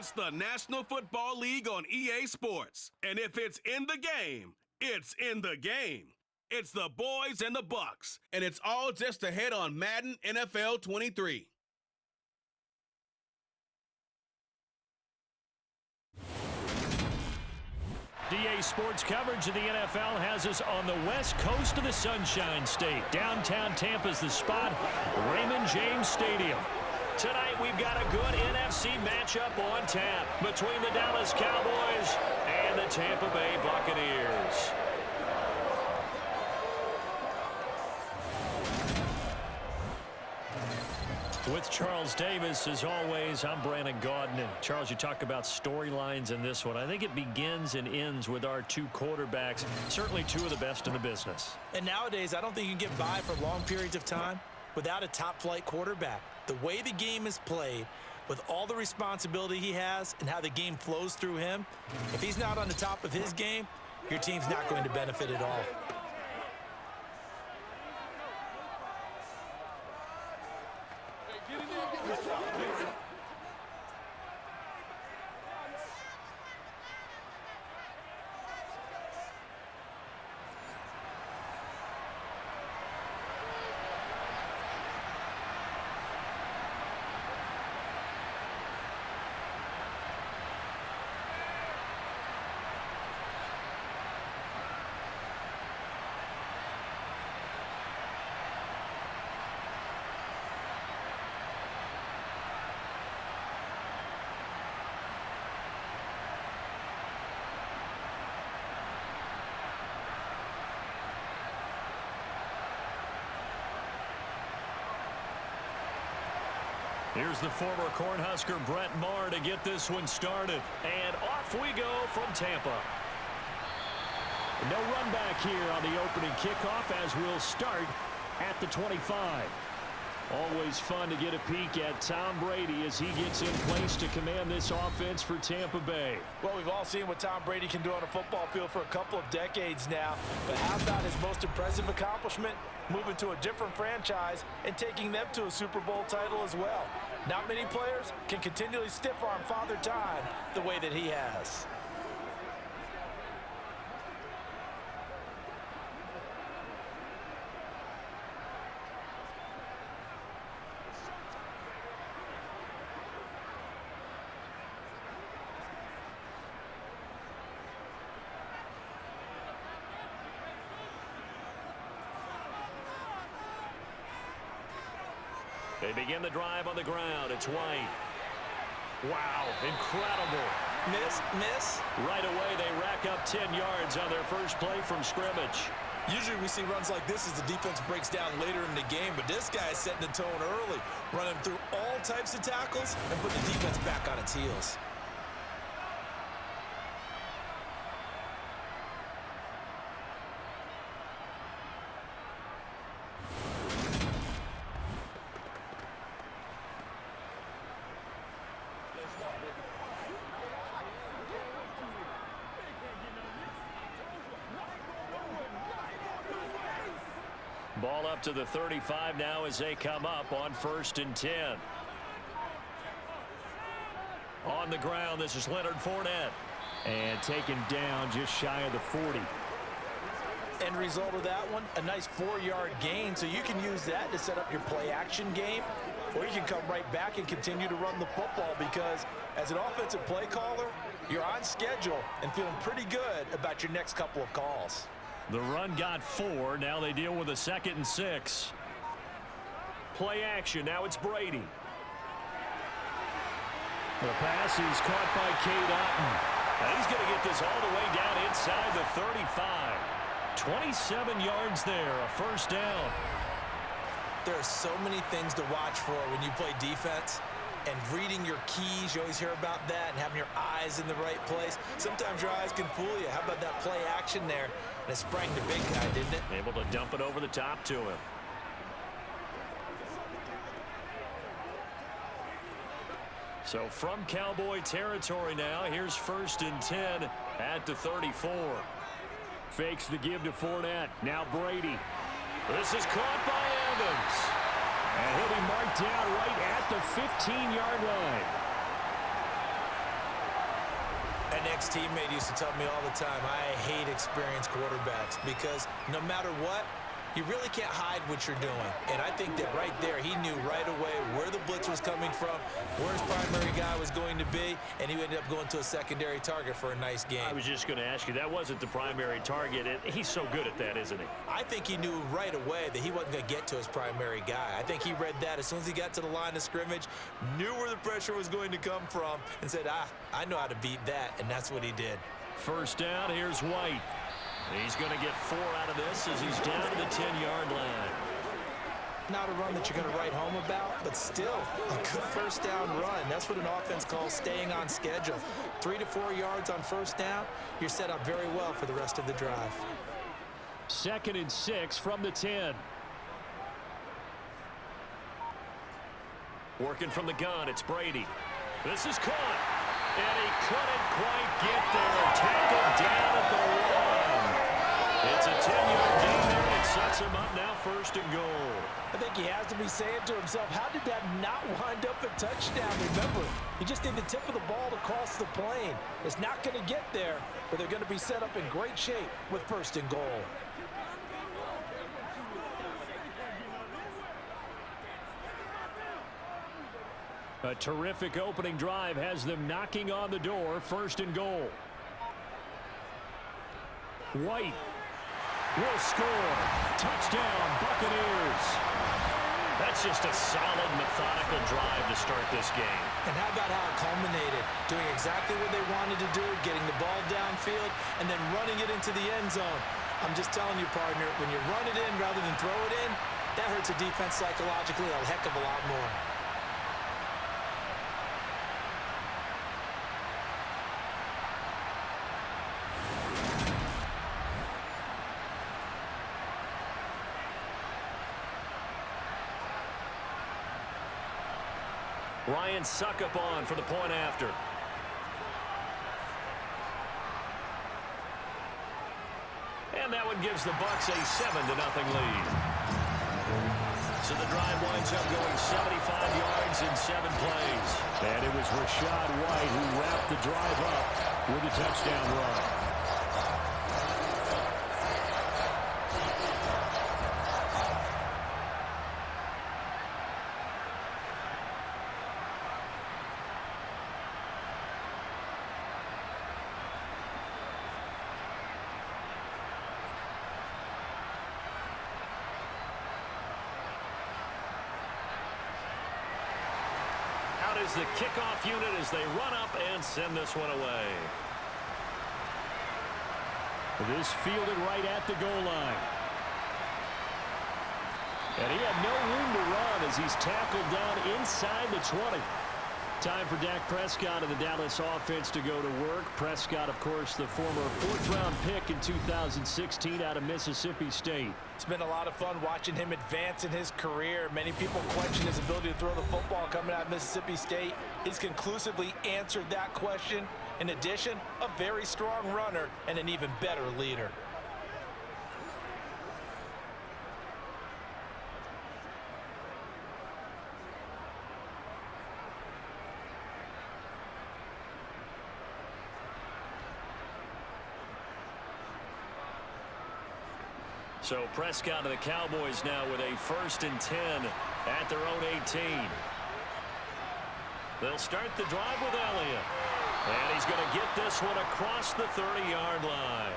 It's the National Football League on EA Sports. And if it's in the game, it's in the game. It's the boys and the Bucks. And it's all just ahead on Madden NFL 23. EA Sports coverage of the NFL has us on the west coast of the Sunshine State. Downtown Tampa's the spot, Raymond James Stadium. Tonight we've got a good NFC matchup on tap between the Dallas Cowboys and the Tampa Bay Buccaneers. With Charles Davis, as always, I'm Brandon Gaudin. Charles, you talk about storylines in this one. I think it begins and ends with our two quarterbacks, certainly two of the best in the business. And nowadays, I don't think you can get by for long periods of time without a top-flight quarterback. The way the game is played, with all the responsibility he has and how the game flows through him, if he's not on the top of his game, your team's not going to benefit at all. Here's the former Cornhusker Brett Maher to get this one started. And off we go from Tampa. No run back here on the opening kickoff as we'll start at the 25. Always fun to get a peek at Tom Brady as he gets in place to command this offense for Tampa Bay. Well, we've all seen what Tom Brady can do on a football field for a couple of decades now. But how about his most impressive accomplishment? Moving to a different franchise and taking them to a Super Bowl title as well. Not many players can continually stiff-arm Father Time the way that he has. They begin the drive on the ground. It's White. Wow, incredible. Miss. Right away, they rack up 10 yards on their first play from scrimmage. Usually we see runs like this as the defense breaks down later in the game, but this guy is setting the tone early, running through all types of tackles and putting the defense back on its heels. Ball up to the 35 now as they come up on 1st and 10. On the ground, this is Leonard Fournette. And taken down just shy of the 40. End result of that one, a nice 4-yard gain, so you can use that to set up your play-action game, or you can come right back and continue to run the football because as an offensive play caller, you're on schedule and feeling pretty good about your next couple of calls. The run got 4. Now they deal with a 2nd and 6. Play action. Now it's Brady. The pass is caught by Cade Otton. And he's going to get this all the way down inside the 35. 27 yards there, a first down. There are so many things to watch for when you play defense. And reading your keys, you always hear about that, and having your eyes in the right place. Sometimes your eyes can fool you. How about that play action there? And it sprang the big guy, didn't it? Able to dump it over the top to him. So from Cowboy territory now, here's 1st and 10 at the 34. Fakes the give to Fournette. Now Brady. This is caught by Evans. And he'll be marked down right at the 15-yard line. an ex-teammate used to tell me all the time, I hate experienced quarterbacks because no matter what, you really can't hide what you're doing. And I think that right there, he knew right away where the blitz was coming from, where his primary guy was going to be, and he ended up going to a secondary target for a nice game. I was just going to ask you, that wasn't the primary target. And he's so good at that, isn't he? I think he knew right away that he wasn't going to get to his primary guy. I think he read that as soon as he got to the line of scrimmage, knew where the pressure was going to come from, and said, I know how to beat that, and that's what he did. First down, here's White. He's going to get 4 out of this as he's down to the 10-yard line. Not a run that you're going to write home about, but still a good first down run. That's what an offense calls staying on schedule. 3 to 4 yards on first down, you're set up very well for the rest of the drive. 2nd and 6 from the 10. Working from the gun, it's Brady. This is caught, and he couldn't quite get there. Tackled down at the line. It's a 10-yard gain there. It sets him up now, 1st and goal. I think he has to be saying to himself, how did that not wind up a touchdown? Remember, you just need the tip of the ball to cross the plane. It's not going to get there, but they're going to be set up in great shape with 1st and goal. A terrific opening drive has them knocking on the door. 1st and goal. White will score. Touchdown, Buccaneers. That's just a solid, methodical drive to start this game. And how about how it culminated? Doing exactly what they wanted to do, getting the ball downfield, and then running it into the end zone. I'm just telling you, partner, when you run it in rather than throw it in, that hurts a defense psychologically a heck of a lot more. Ryan Suckup on for the point after. And that one gives the Bucs a 7-0 lead. So the drive winds up going 75 yards in 7 plays. And it was Rachaad White who wrapped the drive up with a touchdown run. Is the kickoff unit as they run up and send this one away. This fielded right at the goal line. And he had no room to run as he's tackled down inside the 20. Time for Dak Prescott and the Dallas offense to go to work. Prescott, of course, the former 4th-round pick in 2016 out of Mississippi State. It's been a lot of fun watching him advance in his career. Many people question his ability to throw the football coming out of Mississippi State. He's conclusively answered that question. In addition, a very strong runner and an even better leader. So Prescott and the Cowboys now with a 1st and 10 at their own 18. They'll start the drive with Elliott. And he's going to get this one across the 30-yard line.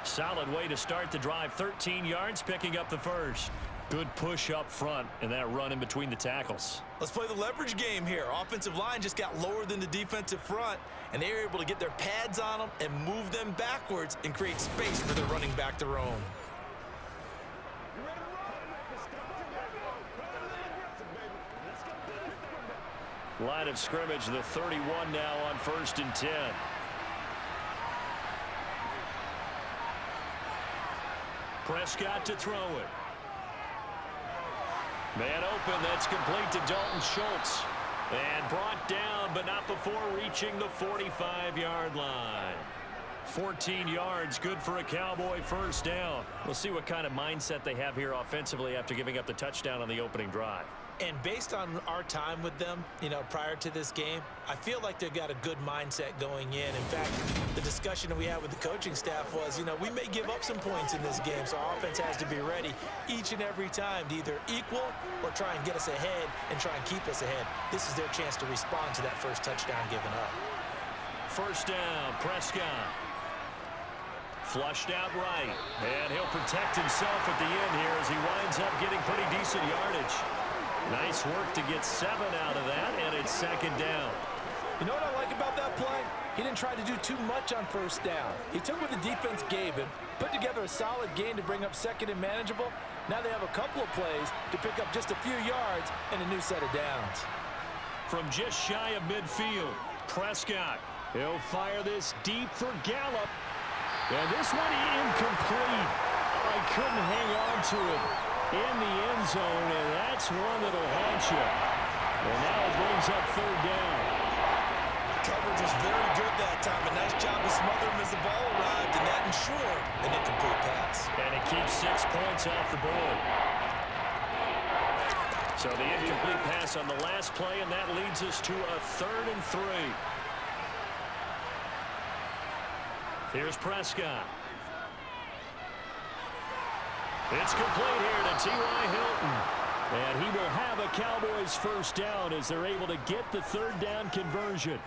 Solid way to start the drive. 13 yards, picking up the 1st. Good push up front and that run in between the tackles. Let's play the leverage game here. Offensive line just got lower than the defensive front, and they were able to get their pads on them and move them backwards and create space for their running back to roam. Line of scrimmage, the 31 now on 1st and 10. Prescott to throw it. Man open, that's complete to Dalton Schultz. And brought down, but not before reaching the 45-yard line. 14 yards, good for a Cowboy 1st down. We'll see what kind of mindset they have here offensively after giving up the touchdown on the opening drive. And based on our time with them, prior to this game, I feel like they've got a good mindset going in. In fact, the discussion that we had with the coaching staff was, we may give up some points in this game, so our offense has to be ready each and every time to either equal or try and get us ahead and try and keep us ahead. This is their chance to respond to that first touchdown given up. First down, Prescott. Flushed out right, and he'll protect himself at the end here as he winds up getting pretty decent yardage. Nice work to get 7 out of that, and it's second down. You know what I like about that play? He didn't try to do too much on first down. He took what the defense gave him, put together a solid gain to bring up second and manageable. Now they have a couple of plays to pick up just a few yards and a new set of downs. From just shy of midfield, Prescott. He'll fire this deep for Gallup. And this one incomplete. Oh, he couldn't hang on to it in the end zone, and that's one that'll haunt you. And now it brings up third down. Coverage was very good that time. A nice job to smother him as the ball arrived, and that ensured an incomplete pass. And it keeps 6 points off the board. So the incomplete pass on the last play, and that leads us to a 3rd and 3. Here's Prescott. It's complete here to T.Y. Hilton. And he will have a Cowboys first down as they're able to get the 3rd down conversion.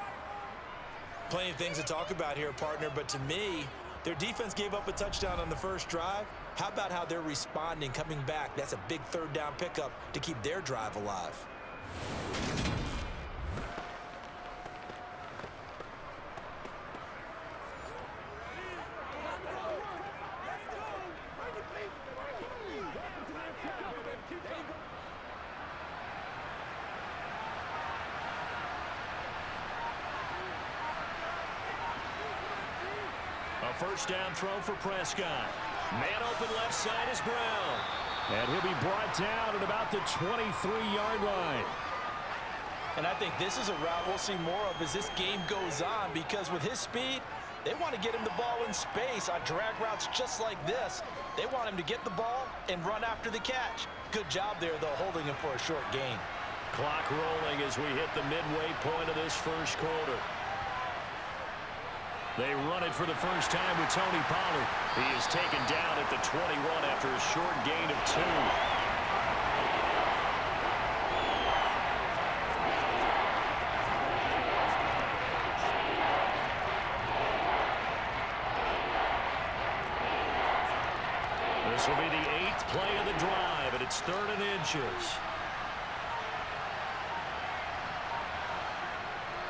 Plenty of things to talk about here, partner, but to me, their defense gave up a touchdown on the first drive. How about how they're responding, coming back? That's a big 3rd down pickup to keep their drive alive. First down throw for Prescott. Man open left side is Brown. And he'll be brought down at about the 23-yard line. And I think this is a route we'll see more of as this game goes on, because with his speed, they want to get him the ball in space on drag routes just like this. They want him to get the ball and run after the catch. Good job there, though, holding him for a short gain. Clock rolling as we hit the midway point of this first quarter. They run it for the first time with Tony Pollard. He is taken down at the 21 after a short gain of 2. This will be the 8th play of the drive, and it's 3rd and inches.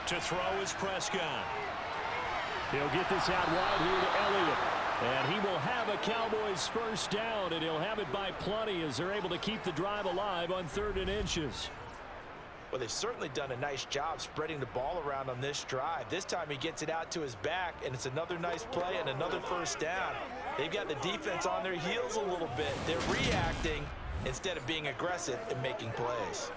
To throw is Prescott. He'll get this out wide here to Elliott. And he will have a Cowboys first down, and he'll have it by plenty as they're able to keep the drive alive on 3rd and inches. Well, they've certainly done a nice job spreading the ball around on this drive. This time he gets it out to his back, and it's another nice play and another first down. They've got the defense on their heels a little bit. They're reacting instead of being aggressive and making plays.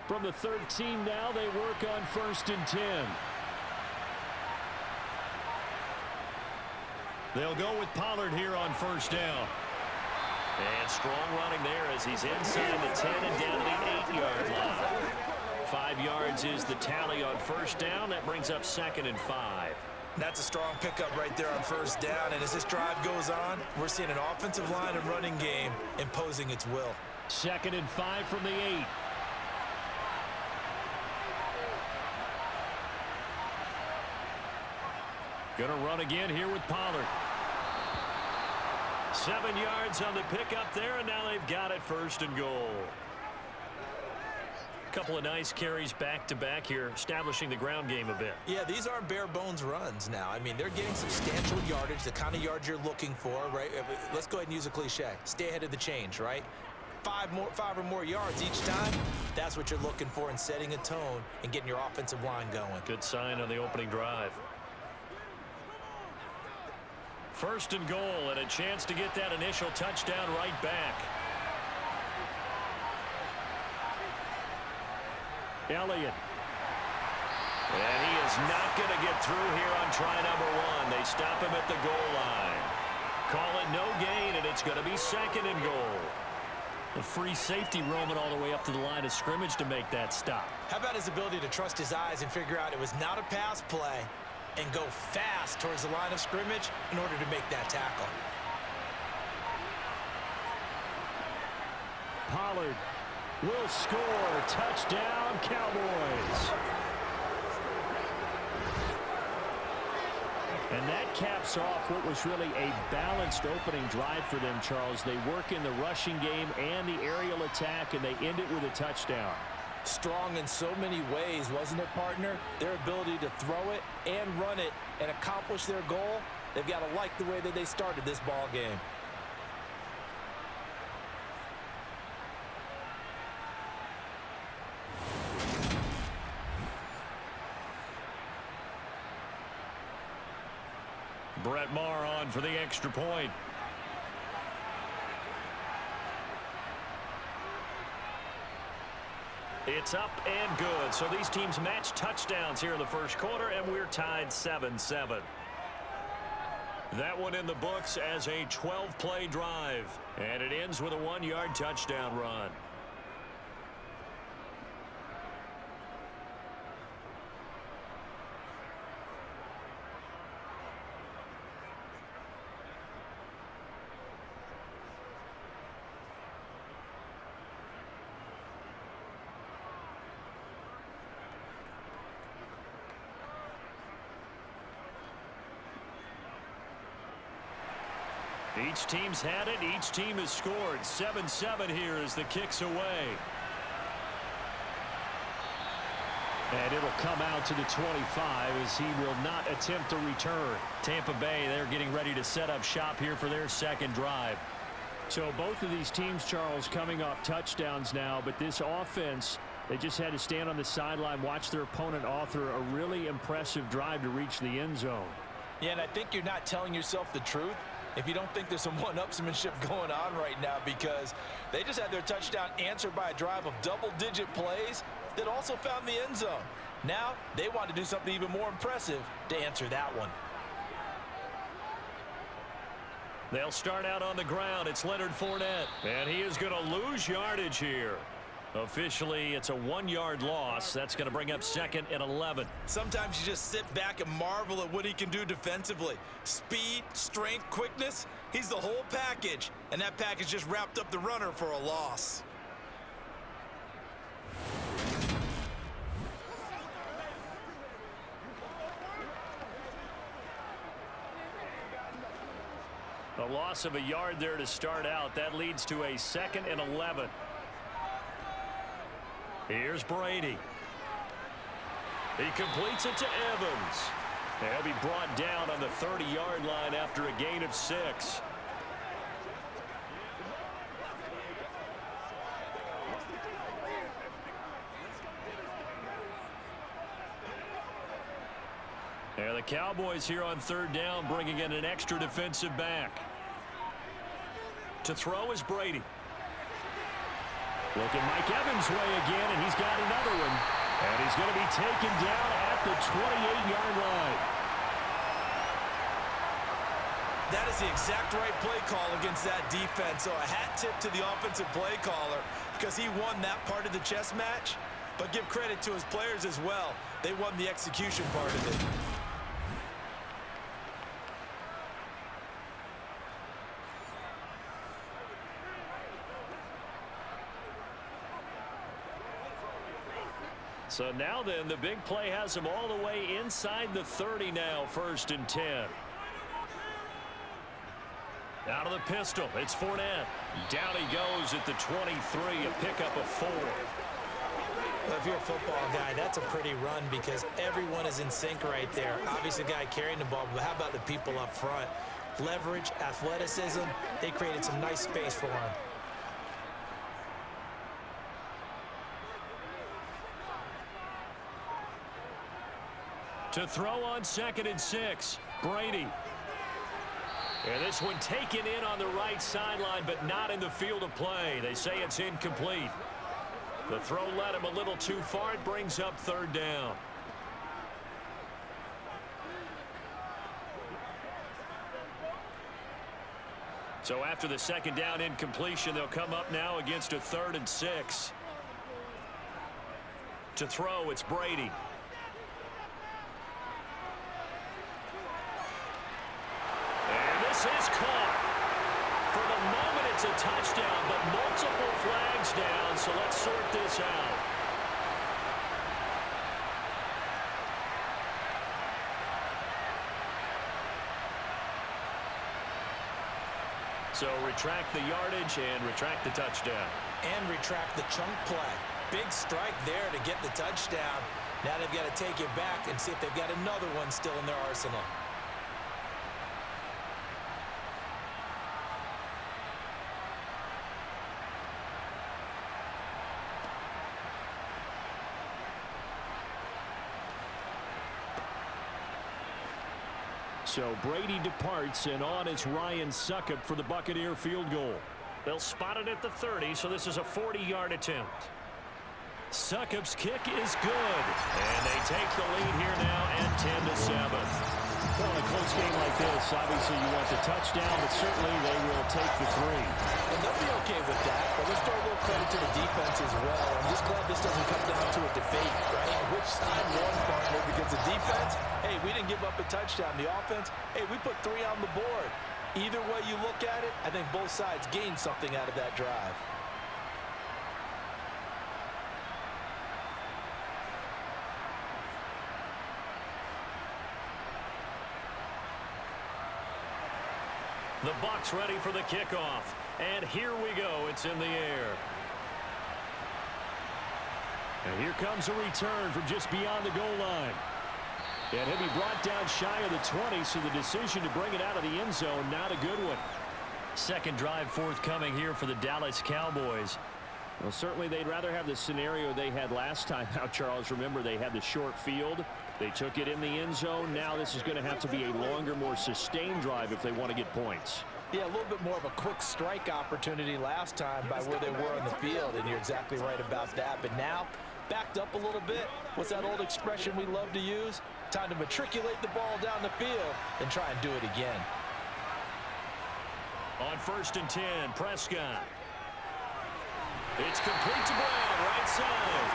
From the 13 now, they work on 1st and 10. They'll go with Pollard here on first down. And strong running there as he's inside the 10 and down to the 8-yard line. 5 yards is the tally on first down. That brings up 2nd and 5. That's a strong pickup right there on first down. And as this drive goes on, we're seeing an offensive line and running game imposing its will. 2nd and 5 from the 8. Gonna run again here with Pollard. 7 yards on the pickup there, and now they've got it 1st and goal. Couple of nice carries back-to-back here, establishing the ground game a bit. Yeah, these aren't bare-bones runs now. I mean, they're getting substantial yardage, the kind of yards you're looking for, right? Let's go ahead and use a cliche. Stay ahead of the change, right? 5 or more yards each time, that's what you're looking for in setting a tone and getting your offensive line going. Good sign on the opening drive. 1st and goal, and a chance to get that initial touchdown right back. Elliott. And he is not going to get through here on try number 1. They stop him at the goal line. call it no gain, and it's going to be second and goal. The free safety roaming all the way up to the line of scrimmage to make that stop. How about his ability to trust his eyes and figure out it was not a pass play and go fast towards the line of scrimmage in order to make that tackle? Pollard will score. Touchdown, Cowboys. And that caps off what was really a balanced opening drive for them, Charles. They work in the rushing game and the aerial attack, and they end it with a touchdown. Strong in so many ways, wasn't it, partner? Their ability to throw it and run it and accomplish their goal, they've got to like the way that they started this ball game. Brett Maher on for the extra point. It's up and good. So these teams match touchdowns here in the first quarter, and we're tied 7-7. That one in the books as a 12-play drive, and it ends with a 1-yard touchdown run. Each team's had it. Each team has scored. 7-7 here as the kick's away. And it'll come out to the 25 as he will not attempt to return. Tampa Bay, they're getting ready to set up shop here for their second drive. So both of these teams, Charles, coming off touchdowns now, but this offense, they just had to stand on the sideline, watch their opponent author a really impressive drive to reach the end zone. Yeah, and I think you're not telling yourself the truth if you don't think there's some one-upsmanship going on right now, because they just had their touchdown answered by a drive of double-digit plays that also found the end zone. Now they want to do something even more impressive to answer that one. They'll start out on the ground. It's Leonard Fournette, and he is going to lose yardage here. Officially, it's a 1-yard loss. That's going to bring up 2nd and 11. Sometimes you just sit back and marvel at what he can do defensively. Speed, strength, quickness, he's the whole package. And that package just wrapped up the runner for a loss. A loss of a yard there to start out. That leads to a 2nd and 11. Here's Brady. He completes it to Evans. He'll be brought down on the 30-yard line after a gain of 6. And the Cowboys here on 3rd down, bringing in an extra defensive back. To throw is Brady. Looking Mike Evans' way again, and he's got another one. And he's going to be taken down at the 28-yard line. That is the exact right play call against that defense. So a hat tip to the offensive play caller because he won that part of the chess match. But give credit to his players as well. They won the execution part of it. So now then, the big play has him all the way inside the 30 now, 1st and 10. Out of the pistol, it's Fournette. Down he goes at the 23, a pickup of 4. Well, if you're a football guy, that's a pretty run because everyone is in sync right there. Obviously, the guy carrying the ball, but how about the people up front? Leverage, athleticism, they created some nice space for him. To throw on 2nd and 6, Brady. And this one taken in on the right sideline, but not in the field of play. They say it's incomplete. The throw led him a little too far. It brings up 3rd down. So after the second down incompletion, they'll come up now against a 3rd and 6. To throw, it's Brady. And this is caught. For the moment, it's a touchdown, but multiple flags down, so let's sort this out. So retract the yardage and retract the touchdown. And retract the chunk play. Big strike there to get the touchdown. Now they've got to take it back and see if they've got another one still in their arsenal. So Brady departs, and on is Ryan Succop for the Buccaneer field goal. They'll spot it at the 30, so this is a 40-yard attempt. Succop's kick is good, and they take the lead here now at 10-7. Well, in a close game like this, obviously you want the touchdown, but certainly they will take the 3. And they'll be okay with that, but let's throw a little credit to the defense as well. I'm just glad this doesn't come down to a debate, right? Which side won, partner? Because the defense, hey, we didn't give up a touchdown. The offense, hey, we put 3 on the board. Either way you look at it, I think both sides gained something out of that drive. The Bucs ready for the kickoff. And here we go. It's in the air. And here comes a return from just beyond the goal line. And he'll be brought down shy of the 20, so the decision to bring it out of the end zone, not a good one. Second drive forthcoming here for the Dallas Cowboys. Well, certainly they'd rather have the scenario they had last time out, Charles. Remember, they had the short field. They took it in the end zone. Now this is going to have to be a longer, more sustained drive if they want to get points. Yeah, a little bit more of a quick strike opportunity last time by where they were on the field, and you're exactly right about that. But now, backed up a little bit. What's that old expression we love to use? Time to matriculate the ball down the field and try and do it again. On 1st and 10, Prescott. It's complete to Brown, right side.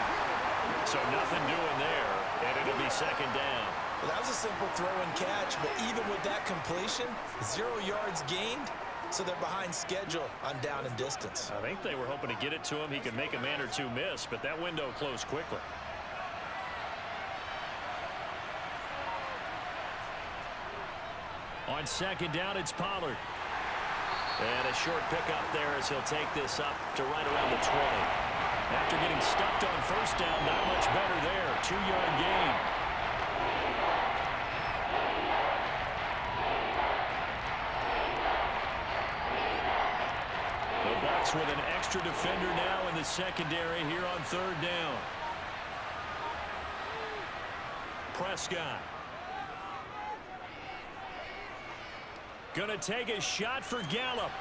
So nothing doing there, and it'll be second down. Well, that was a simple throw and catch, but even with that completion, 0 yards gained, so they're behind schedule on down and distance. I think they were hoping to get it to him. He could make a man or two miss, but that window closed quickly. On second down, it's Pollard. And a short pickup there as he'll take this up to right around the 20. After getting stuffed on first down, not much better there. 2-yard gain. The Bucs with an extra defender now in the secondary here on 3rd down. Prescott. Going to take a shot for Gallup.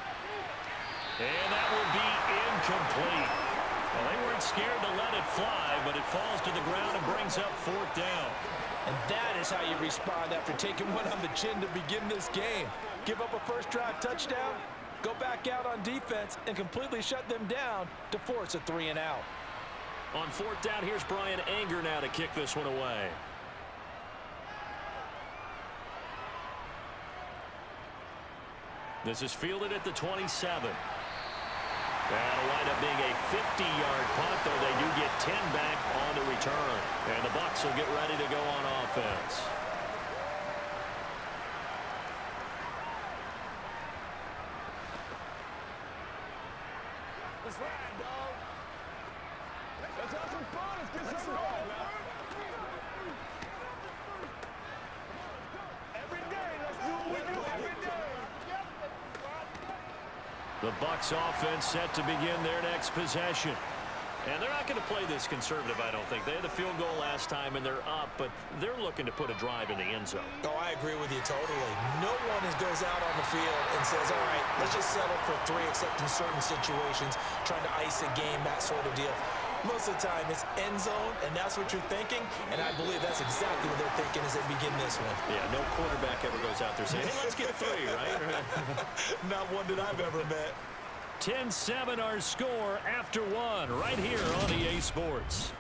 And that will be incomplete. Well, they weren't scared to let it fly, but it falls to the ground and brings up 4th down. And that is how you respond after taking one on the chin to begin this game. Give up a first drive touchdown, go back out on defense, and completely shut them down to force a 3-and-out. On 4th down, here's Brian Anger now to kick this one away. This is fielded at the 27. That'll wind up being a 50-yard punt, though they do get 10 back on the return. And the Bucs will get ready to go on offense. Let's ride, dog. Let's have some fun. Let's get some fun, man. Every day, let's do what we do every day. The Bucs offense set to begin their next possession. And they're not going to play this conservative, I don't think. They had the field goal last time, and they're up, but they're looking to put a drive in the end zone. Oh, I agree with you totally. No one goes out on the field and says, all right, let's just settle for 3, except in certain situations, trying to ice a game, that sort of deal. Most of the time, it's end zone, and that's what you're thinking, and I believe that's exactly what they're thinking as they begin this one. Yeah, no quarterback ever goes out there saying, hey, let's get 3, right? Not one that I've ever met. 10-7 our score after 1 right here on EA Sports.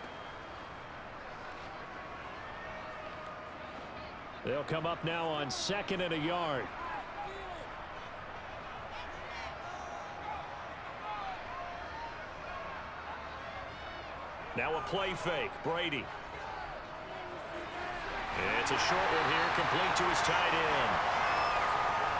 They'll come up now on 2nd and a yard. Now a play fake. Brady. It's a short one here, complete to his tight end.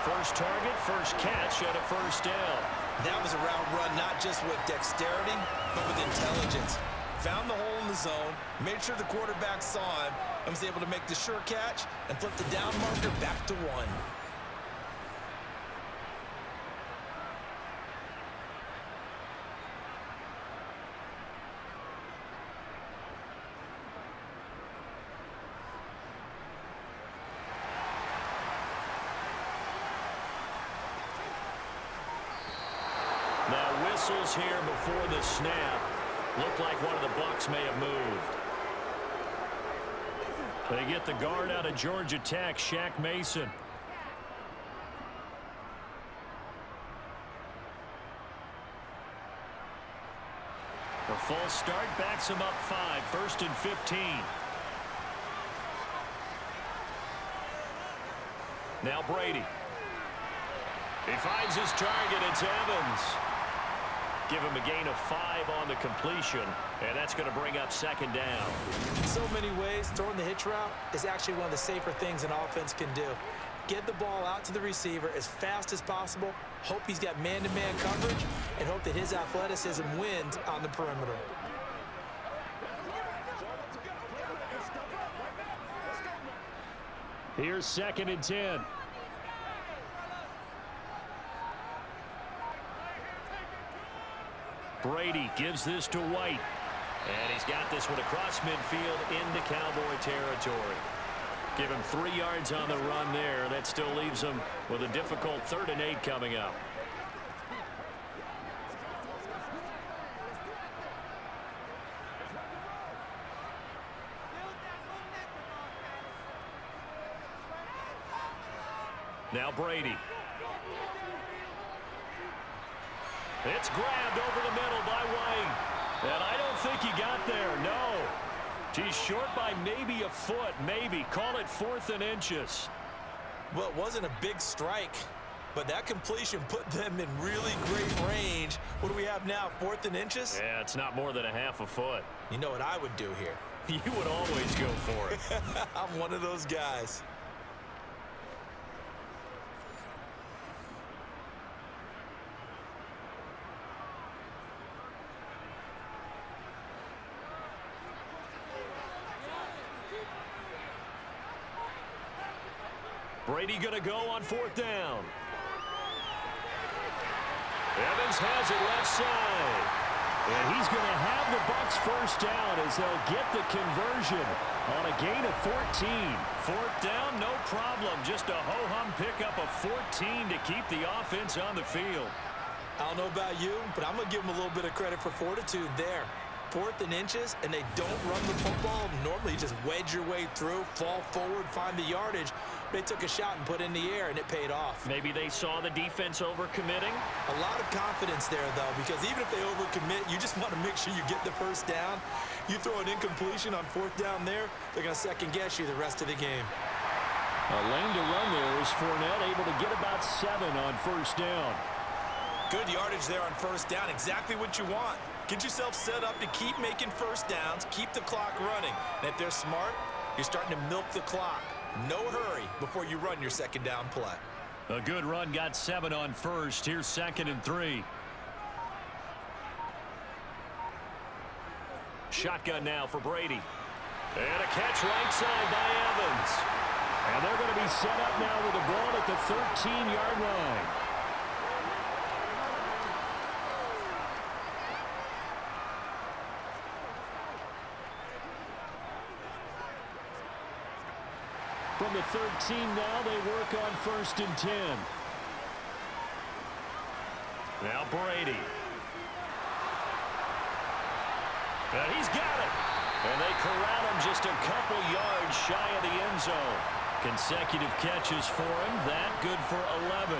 First target, first catch, and a first down. That was a route run, not just with dexterity, but with intelligence. Found the hole in the zone, made sure the quarterback saw him, and was able to make the sure catch and flip the down marker back to 1. Now whistles here before the snap. Looked like one of the Bucs may have moved. They get the guard out of Georgia Tech, Shaq Mason. The false start backs him up 5, 1st and 15. Now Brady. He finds his target. It's Evans. Give him a gain of 5 on the completion, and that's going to bring up 2nd down. In so many ways, throwing the hitch route is actually one of the safer things an offense can do. Get the ball out to the receiver as fast as possible, hope he's got man-to-man coverage, and hope that his athleticism wins on the perimeter. Here's 2nd and 10. Brady gives this to White. And he's got this one across midfield into Cowboy territory. Give him 3 yards on the run there. That still leaves him with a difficult 3rd and 8 coming up. Now Brady. It's grabbed over the middle by White. And I don't think he got there, no. He's short by maybe a foot, maybe. Call it 4th and inches. Well, it wasn't a big strike, but that completion put them in really great range. What do we have now, 4th and inches? Yeah, it's not more than a half a foot. You know what I would do here? You would always go for it. I'm one of those guys. Brady going to go on 4th down. Evans has it left side. And he's going to have the Bucs first down as they'll get the conversion on a gain of 14. 4th down, no problem. Just a ho-hum pickup of 14 to keep the offense on the field. I don't know about you, but I'm going to give them a little bit of credit for fortitude there. 4th and inches, and they don't run the football. Normally, you just wedge your way through, fall forward, find the yardage. They took a shot and put it in the air, and it paid off. Maybe they saw the defense overcommitting. A lot of confidence there, though, because even if they overcommit, you just want to make sure you get the first down. You throw an incompletion on 4th down there, they're going to second-guess you the rest of the game. A lane to run there is Fournette, able to get about 7 on 1st down. Good yardage there on 1st down, exactly what you want. Get yourself set up to keep making first downs, keep the clock running. And if they're smart, you're starting to milk the clock. No hurry before you run your 2nd down play. A good run, got 7 on 1st. Here's 2nd and 3. Shotgun now for Brady. And a catch right side by Evans. And they're going to be set up now with the ball at the 13-yard line. From the 13 now, they work on 1st and 10. Now Brady. He's got it. And they corral him just a couple yards shy of the end zone. Consecutive catches for him. That good for 11.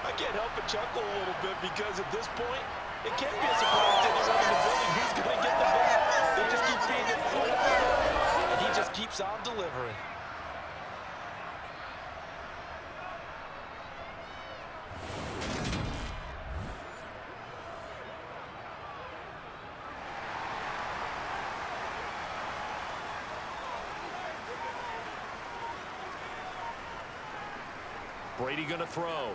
I can't help but chuckle a little bit because at this point, it can't be a surprise to anyone in the building who's going to get the ball. They just keep feeding it over and over, and he just keeps on delivering. Brady going to throw.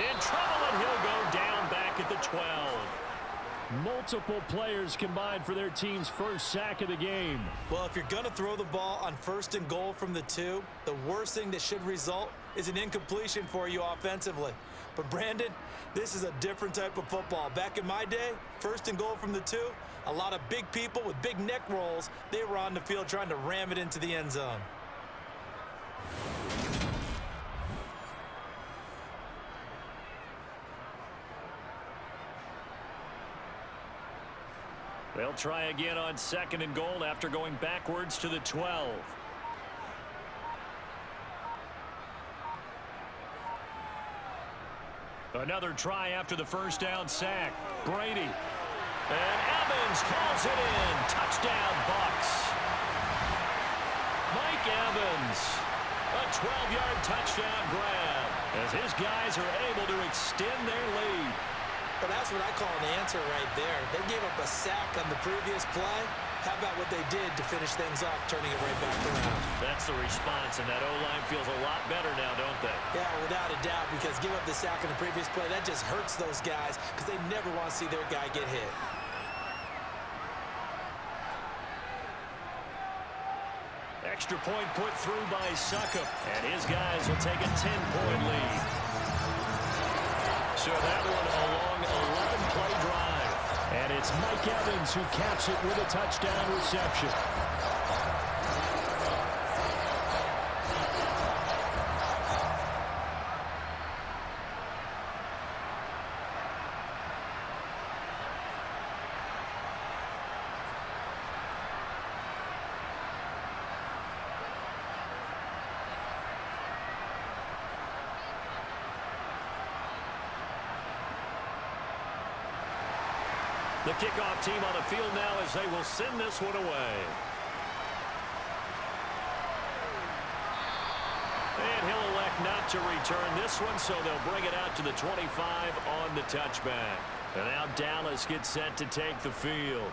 In trouble, and he'll go down back at the 12. Multiple players combined for their team's first sack of the game. Well, if you're going to throw the ball on 1st and goal from the 2, the worst thing that should result is an incompletion for you offensively. But, Brandon, this is a different type of football. Back in my day, 1st and goal from the 2, a lot of big people with big neck rolls, they were on the field trying to ram it into the end zone. They'll try again on 2nd and goal after going backwards to the 12. Another try after the first down sack. Brady. And Evans calls it in. Touchdown, Bucs. Mike Evans. A 12-yard touchdown grab as his guys are able to extend their lead. Well, that's what I call an answer right there. They gave up a sack on the previous play. How about what they did to finish things off, turning it right back around? That's the response, and that O-line feels a lot better now, don't they? Yeah, without a doubt, because give up the sack on the previous play, that just hurts those guys because they never want to see their guy get hit. Extra point put through by Succop, and his guys will take a 10-point lead. So that one a long 11-play drive. And it's Mike Evans who caps it with a touchdown reception. The kickoff team on the field now as they will send this one away. And he'll elect not to return this one, so they'll bring it out to the 25 on the touchback. And now Dallas gets set to take the field.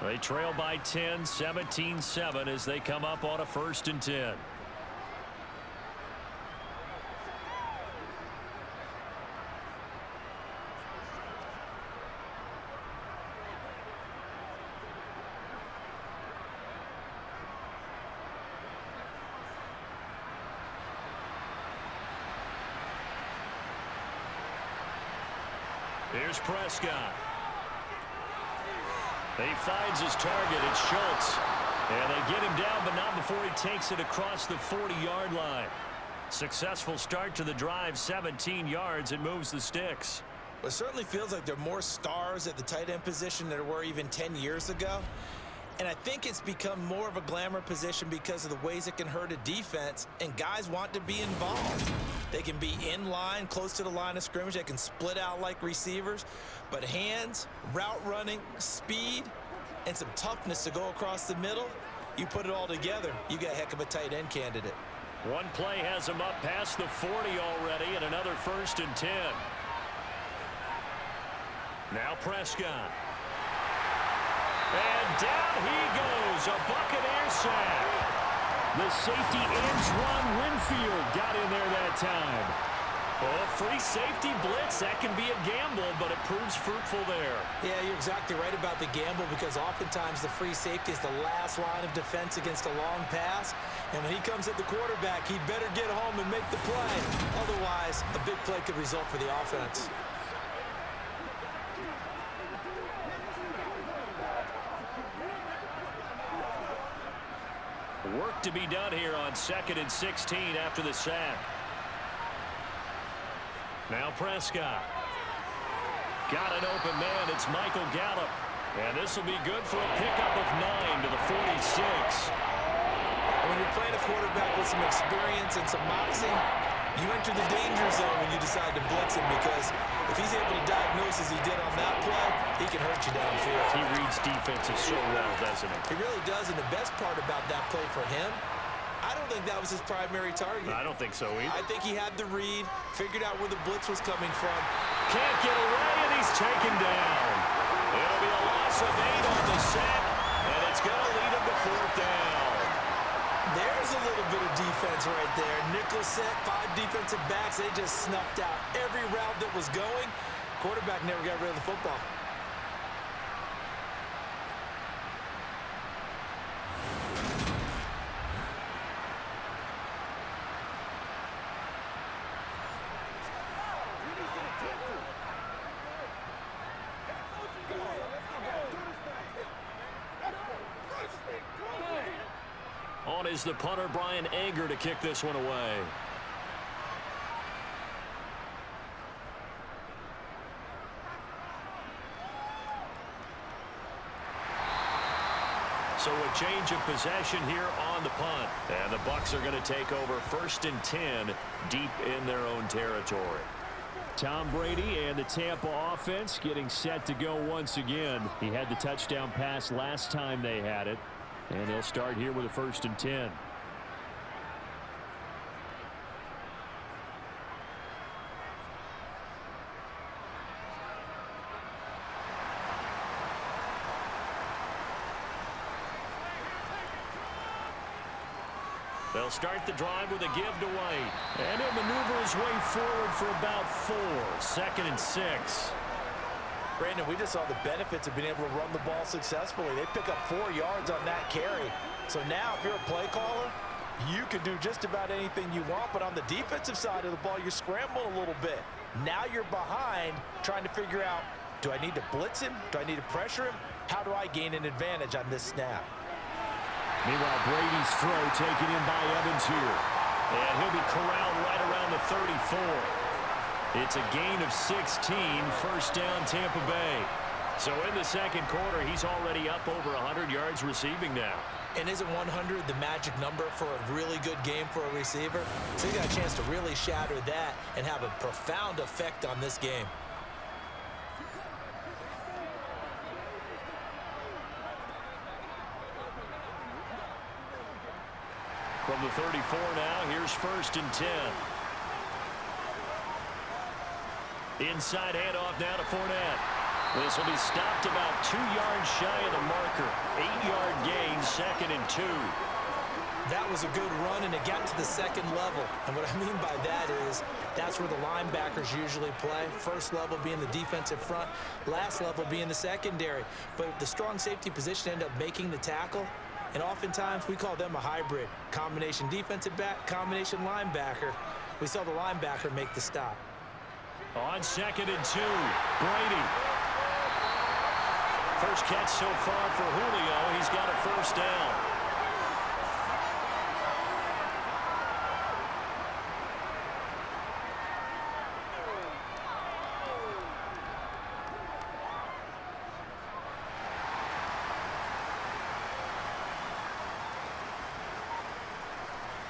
They trail by 10, 17-7 as they come up on a 1st and 10. Here's Prescott. He finds his target. It's Schultz. And they get him down, but not before he takes it across the 40-yard line. Successful start to the drive, 17 yards, and moves the sticks. Well, it certainly feels like there are more stars at the tight end position than there were even 10 years ago. And I think it's become more of a glamour position because of the ways it can hurt a defense, and guys want to be involved. They can be in line, close to the line of scrimmage. They can split out like receivers. But hands, route running, speed, and some toughness to go across the middle, you put it all together, you got a heck of a tight end candidate. One play has him up past the 40 already, and another 1st and 10. Now Prescott. And down he goes, a Buccaneers sack. The safety Antoine Winfield got in there that time. Oh, free safety blitz, that can be a gamble, but it proves fruitful there. Yeah, you're exactly right about the gamble because oftentimes the free safety is the last line of defense against a long pass. And when he comes at the quarterback, he'd better get home and make the play. Otherwise, a big play could result for the offense. Work to be done here on 2nd and 16 after the sack. Now Prescott. Got an open man. It's Michael Gallup. And this will be good for a pickup of 9 to the 46. When you're playing a quarterback with some experience and some moxie, you enter the danger zone when you decide to blitz him, because if he's able to diagnose as he did on that play, he can hurt you downfield. He reads defenses so well, doesn't he? He really does, and the best part about that play for him, I don't think that was his primary target. I don't think so either. I think he had the read, figured out where the blitz was coming from. Can't get away, and he's taken down. It'll be a loss of 8 on the sack, and it's going to lead him to 4th down. There's a little bit of defense right there. Nickel set, 5 defensive backs. They just snuffed out every route that was going. Quarterback never got rid of the football. On is the punter, Brian Anger, to kick this one away. So a change of possession here on the punt. And the Bucs are going to take over 1st and 10 deep in their own territory. Tom Brady and the Tampa offense getting set to go once again. He had the touchdown pass last time they had it. And they'll start here with a 1st and 10. They'll start the drive with a give to White. And he'll maneuver his way forward for about 4. 2nd and 6. Brandon, we just saw the benefits of being able to run the ball successfully. They pick up 4 yards on that carry. So now, if you're a play caller, you can do just about anything you want. But on the defensive side of the ball, you're scrambling a little bit. Now you're behind, trying to figure out, do I need to blitz him? Do I need to pressure him? How do I gain an advantage on this snap? Meanwhile, Brady's throw taken in by Evans here. And he'll be corralled right around the 34. It's a gain of 16, 1st down Tampa Bay. So in the second quarter, he's already up over 100 yards receiving now. And isn't 100 the magic number for a really good game for a receiver? So you got a chance to really shatter that and have a profound effect on this game. From the 34 now, here's 1st and 10. Inside handoff now to Fournette. This will be stopped about 2 yards shy of the marker. 8-yard gain, 2nd and 2. That was a good run, and it got to the second level. And what I mean by that is that's where the linebackers usually play. First level being the defensive front, last level being the secondary. But the strong safety position ended up making the tackle. And oftentimes we call them a hybrid. Combination defensive back, combination linebacker. We saw the linebacker make the stop. On 2nd and 2, Brady. First catch so far for Julio. He's got a 1st down.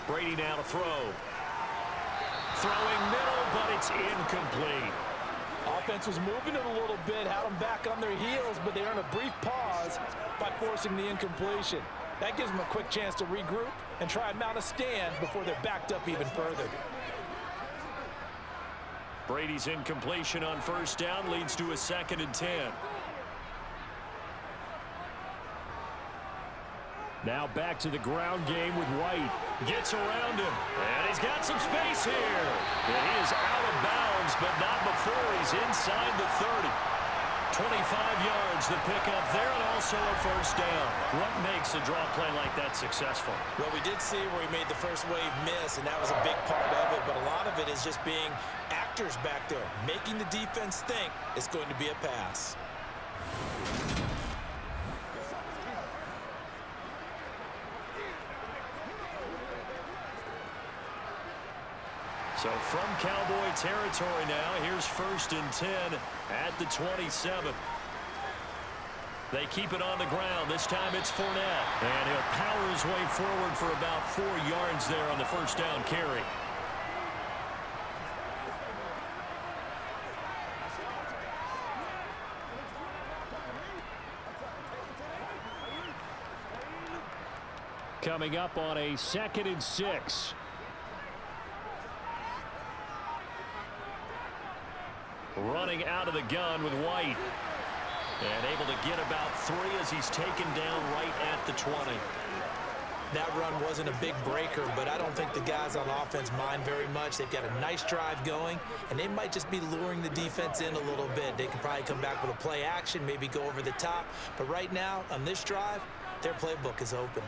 Brady now to throw. Throwing middle, but it's incomplete. Offense was moving it a little bit, had them back on their heels, but they earned a brief pause by forcing the incompletion. That gives them a quick chance to regroup and try and mount a stand before they're backed up even further. Brady's incompletion on 1st down leads to a 2nd and 10. Now back to the ground game with White. Gets around him. And he's got some space here. And he is out of bounds, but not before he's inside the 30. 25 yards the pickup there, and also a 1st down. What makes a draw play like that successful? Well, we did see where he made the first wave miss, and that was a big part of it. But a lot of it is just being actors back there, making the defense think it's going to be a pass. So from Cowboy territory now, here's 1st and 10 at the 27. They keep it on the ground. This time it's Fournette. And he'll power his way forward for about 4 yards there on the first down carry. Coming up on a 2nd and 6. Running out of the gun with White. And able to get about 3 as he's taken down right at the 20. That run wasn't a big breaker, but I don't think the guys on offense mind very much. They've got a nice drive going, and they might just be luring the defense in a little bit. They can probably come back with a play action, maybe go over the top. But right now, on this drive, their playbook is open.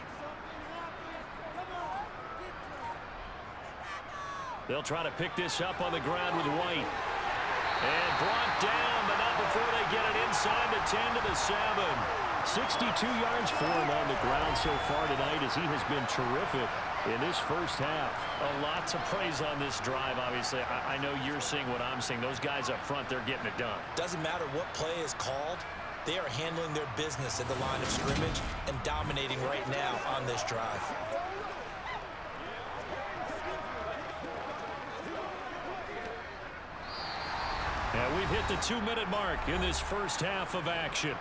They'll try to pick this up on the ground with White. And brought down, but not before they get it inside the 10 to the 7. 62 yards for him on the ground so far tonight as he has been terrific in this first half. A lot to praise on this drive, obviously. I know you're seeing what I'm seeing. Those guys up front, they're getting it done. Doesn't matter what play is called. They are handling their business at the line of scrimmage and dominating right now on this drive. And we've hit the 2-minute mark in this first half of action.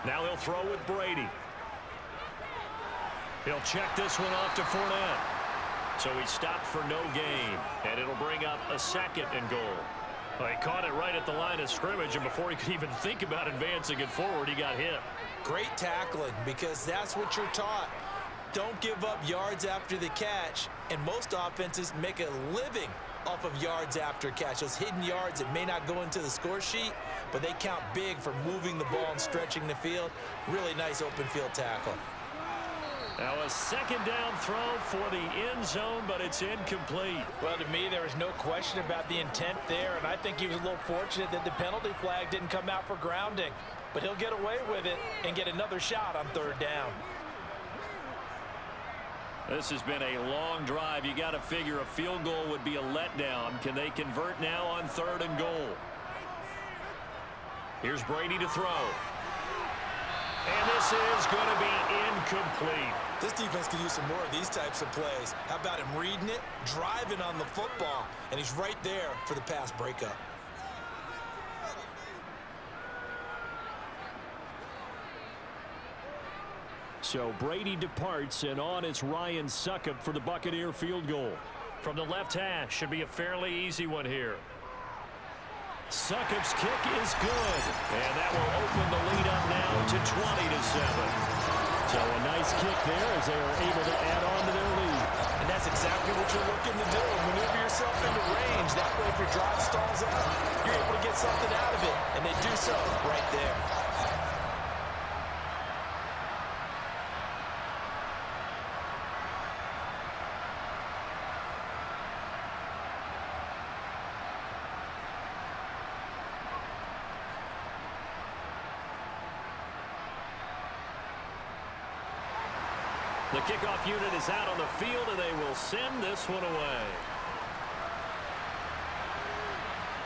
Now he'll throw with Brady. He'll check this one off to Fournette. So he stopped for no gain, and it'll bring up a 2nd and goal. Well, he caught it right at the line of scrimmage, and before he could even think about advancing it forward, he got hit. Great tackling, because that's what you're taught. Don't give up yards after the catch, and most offenses make a living off of yards after catch. Those hidden yards that may not go into the score sheet, but they count big for moving the ball and stretching the field. Really nice open field tackle. Now a 2nd down throw for the end zone, but it's incomplete. Well, to me, there was no question about the intent there, and I think he was a little fortunate that the penalty flag didn't come out for grounding. But he'll get away with it and get another shot on 3rd down. This has been a long drive. You got to figure a field goal would be a letdown. Can they convert now on 3rd and goal? Here's Brady to throw. And this is going to be incomplete. This defense could use some more of these types of plays. How about him reading it, driving on the football, and he's right there for the pass breakup. So Brady departs, and on is Ryan Succop for the Buccaneer field goal. From the left hash, should be a fairly easy one here. Succop's kick is good, and that will open the lead up now to 20-7. So a nice kick there as they are able to add on to their lead. And that's exactly what you're looking to do. Maneuver yourself into range. That way, if your drive stalls out, you're able to get something out of it. And they do so right there. The kickoff unit is out on the field, and they will send this one away.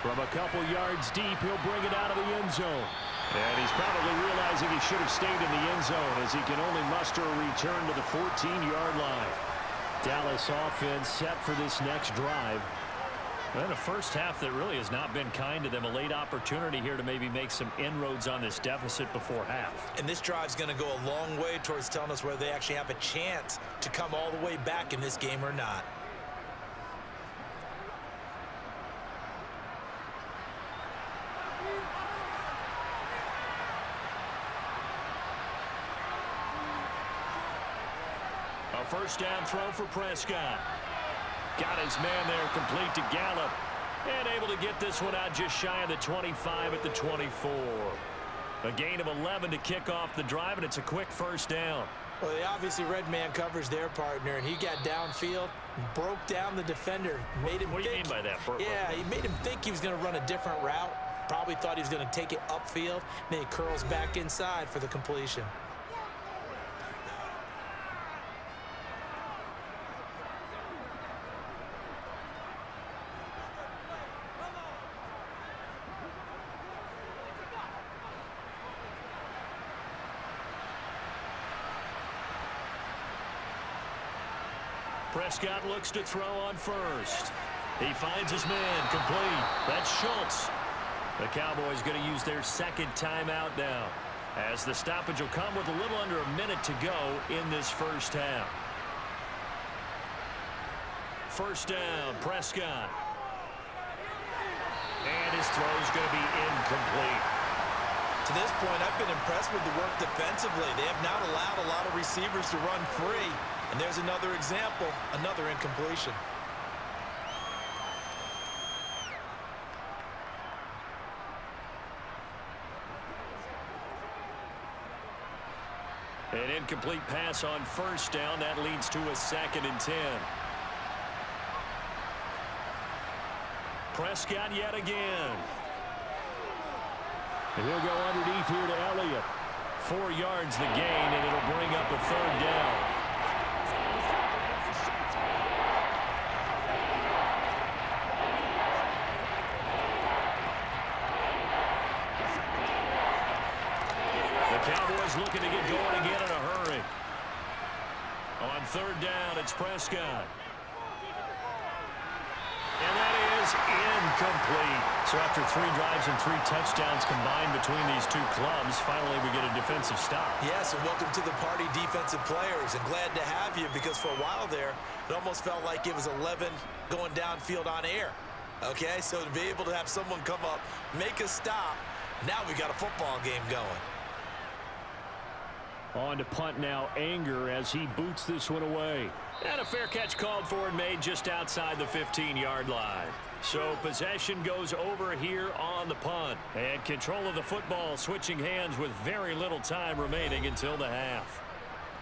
From a couple yards deep, he'll bring it out of the end zone. And he's probably realizing he should have stayed in the end zone as he can only muster a return to the 14-yard line. Dallas offense set for this next drive. And a first half that really has not been kind to them. A late opportunity here to maybe make some inroads on this deficit before half. And this drive's going to go a long way towards telling us whether they actually have a chance to come all the way back in this game or not. A first down throw for Prescott. Got his man there complete to Gallup. And able to get this one out just shy of the 25 at the 24. A gain of 11 to kick off the drive, and it's a quick first down. Well, they obviously red man covers their partner, and he got downfield, broke down the defender, made him What do you mean by that, Burt? Yeah, he made him think he was going to run a different route. Probably thought he was going to take it upfield. Then he curls back inside for the completion. Prescott looks to throw on first. He finds his man, complete. That's Schultz. The Cowboys going to use their second timeout now, as the stoppage will come with a little under a minute to go in this first half. First down, Prescott. And his throw's going to be incomplete. To this point, I've been impressed with the work defensively. They have not allowed a lot of receivers to run free. And there's another example, another incompletion. An incomplete pass on first down. That leads to a 2nd and 10. Prescott yet again. And he'll go underneath here to Elliott. 4 yards the gain, and it'll bring up a 3rd down. Cowboys looking to get going again in a hurry. On 3rd down, it's Prescott. And that is incomplete. So after 3 drives and 3 touchdowns combined between these two clubs, finally we get a defensive stop. Yes, and welcome to the party, defensive players. And glad to have you, because for a while there, it almost felt like it was 11 going downfield on air. Okay, so to be able to have someone come up, make a stop, now we got a football game going. On to punt now, Anger, as he boots this one away. And a fair catch called for and made just outside the 15-yard line. So possession goes over here on the punt. And control of the football switching hands with very little time remaining until the half.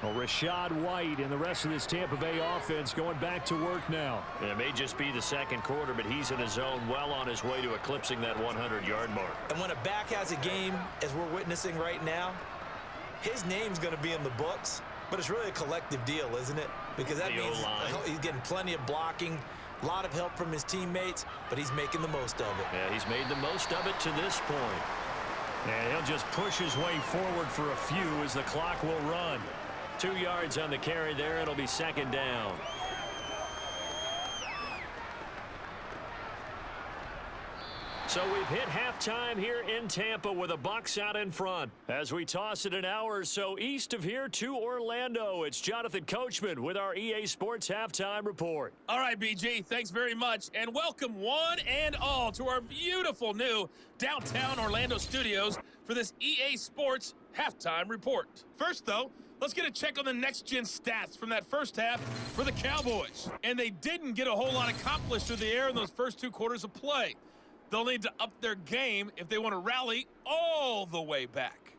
Well, Rashad White and the rest of this Tampa Bay offense going back to work now. It may just be the 2nd quarter, but he's in his zone, well on his way to eclipsing that 100-yard mark. And when a back has a game, as we're witnessing right now, his name's going to be in the books, but it's really a collective deal, isn't it? Because that means he's getting plenty of blocking, a lot of help from his teammates, but he's making the most of it. Yeah, he's made the most of it to this point. And he'll just push his way forward for a few as the clock will run. 2 yards on the carry there. It'll be 2nd down. So we've hit halftime here in Tampa with the Bucs out in front. As we toss it an hour or so east of here to Orlando, it's Jonathan Coachman with our EA Sports Halftime Report. All right, BG, thanks very much. And welcome one and all to our beautiful new downtown Orlando studios for this EA Sports Halftime Report. First, though, let's get a check on the next-gen stats from that first half for the Cowboys. And they didn't get a whole lot accomplished through the air in those first 2 quarters of play. They'll need to up their game if they want to rally all the way back.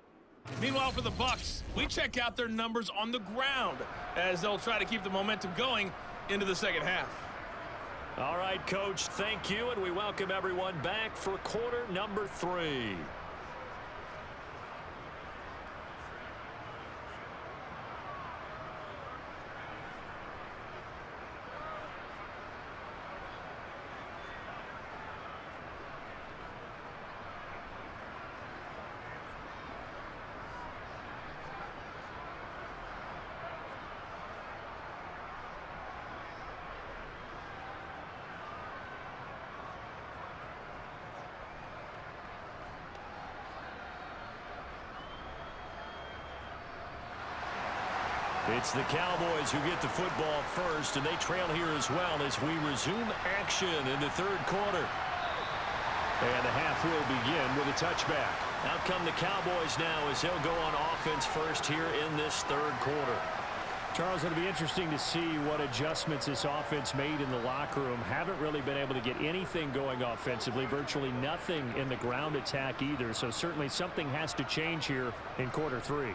Meanwhile, for the Bucs, we check out their numbers on the ground as they'll try to keep the momentum going into the second half. All right, Coach, thank you, and we welcome everyone back for quarter number 3. It's the Cowboys who get the football first, and they trail here as well as we resume action in the 3rd quarter. And the half will begin with a touchback. Out come the Cowboys now as they'll go on offense first here in this 3rd quarter. Charles, it'll be interesting to see what adjustments this offense made in the locker room. Haven't really been able to get anything going offensively, virtually nothing in the ground attack either. So certainly something has to change here in quarter 3.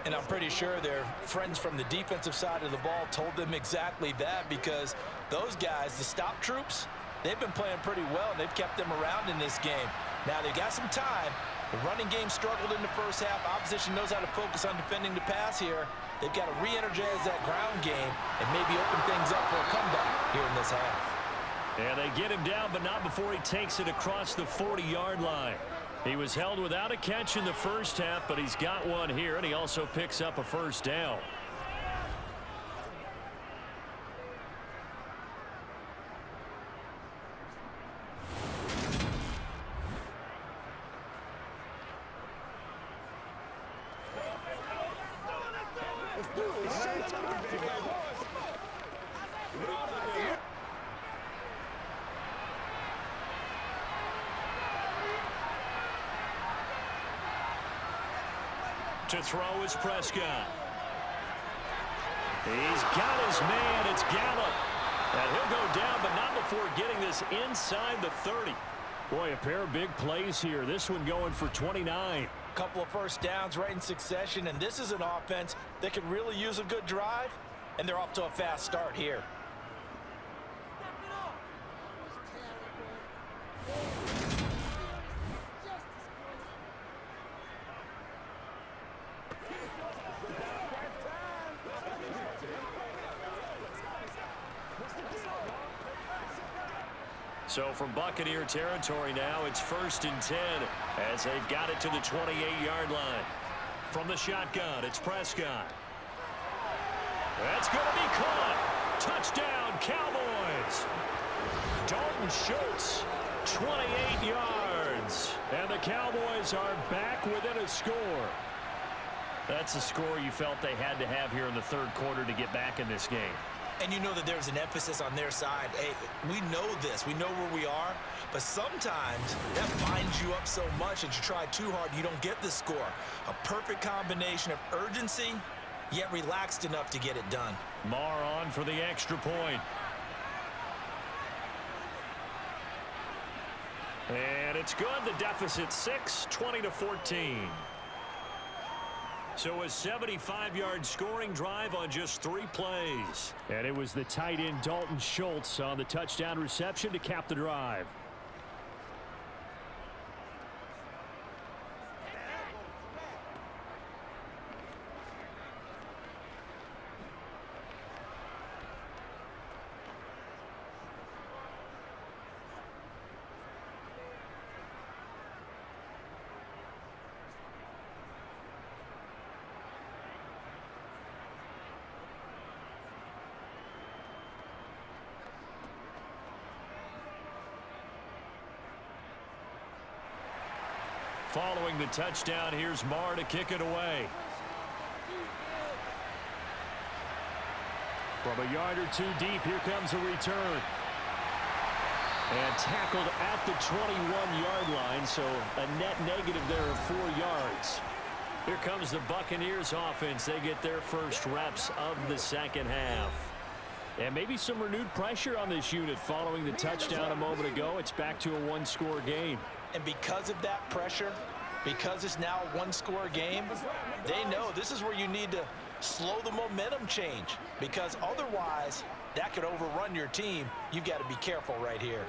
And I'm pretty sure their friends from the defensive side of the ball told them exactly that, because those guys, the stop troops, they've been playing pretty well, and they've kept them around in this game. Now, they got some time. The running game struggled in the first half. Opposition knows how to focus on defending the pass here. They've got to re-energize that ground game and maybe open things up for a comeback here in this half. And they get him down, but not before he takes it across the 40-yard line. He was held without a catch in the first half, but he's got one here, and he also picks up a first down. To throw is Prescott. He's got his man. It's Gallup. And he'll go down, but not before getting this inside the 30. Boy, a pair of big plays here. This one going for 29. Couple of first downs right in succession, and this is an offense that could really use a good drive, and they're off to a fast start here. So from Buccaneer territory now, it's 1st and 10 as they've got it to the 28-yard line. From the shotgun, it's Prescott. That's going to be caught. Touchdown, Cowboys. Dalton Schultz, 28 yards. And the Cowboys are back within a score. That's a score you felt they had to have here in the third quarter to get back in this game. And you know that there's an emphasis on their side. Hey, we know this. We know where we are. But sometimes that binds you up so much that you try too hard, you don't get the score. A perfect combination of urgency, yet relaxed enough to get it done. Marr on for the extra point. And it's good. The deficit 6, 20-14. So a 75-yard scoring drive on just 3 plays. And it was the tight end Dalton Schultz on the touchdown reception to cap the drive. Following the touchdown, here's Marr to kick it away. From a yard or 2 deep, here comes a return. And tackled at the 21-yard line, so a net negative there of 4 yards. Here comes the Buccaneers offense. They get their first reps of the second half. And maybe some renewed pressure on this unit following the touchdown a moment ago. It's back to a 1-score game. And because of that pressure, because it's now a 1-score game, they know this is where you need to slow the momentum change, because otherwise that could overrun your team. You've got to be careful right here.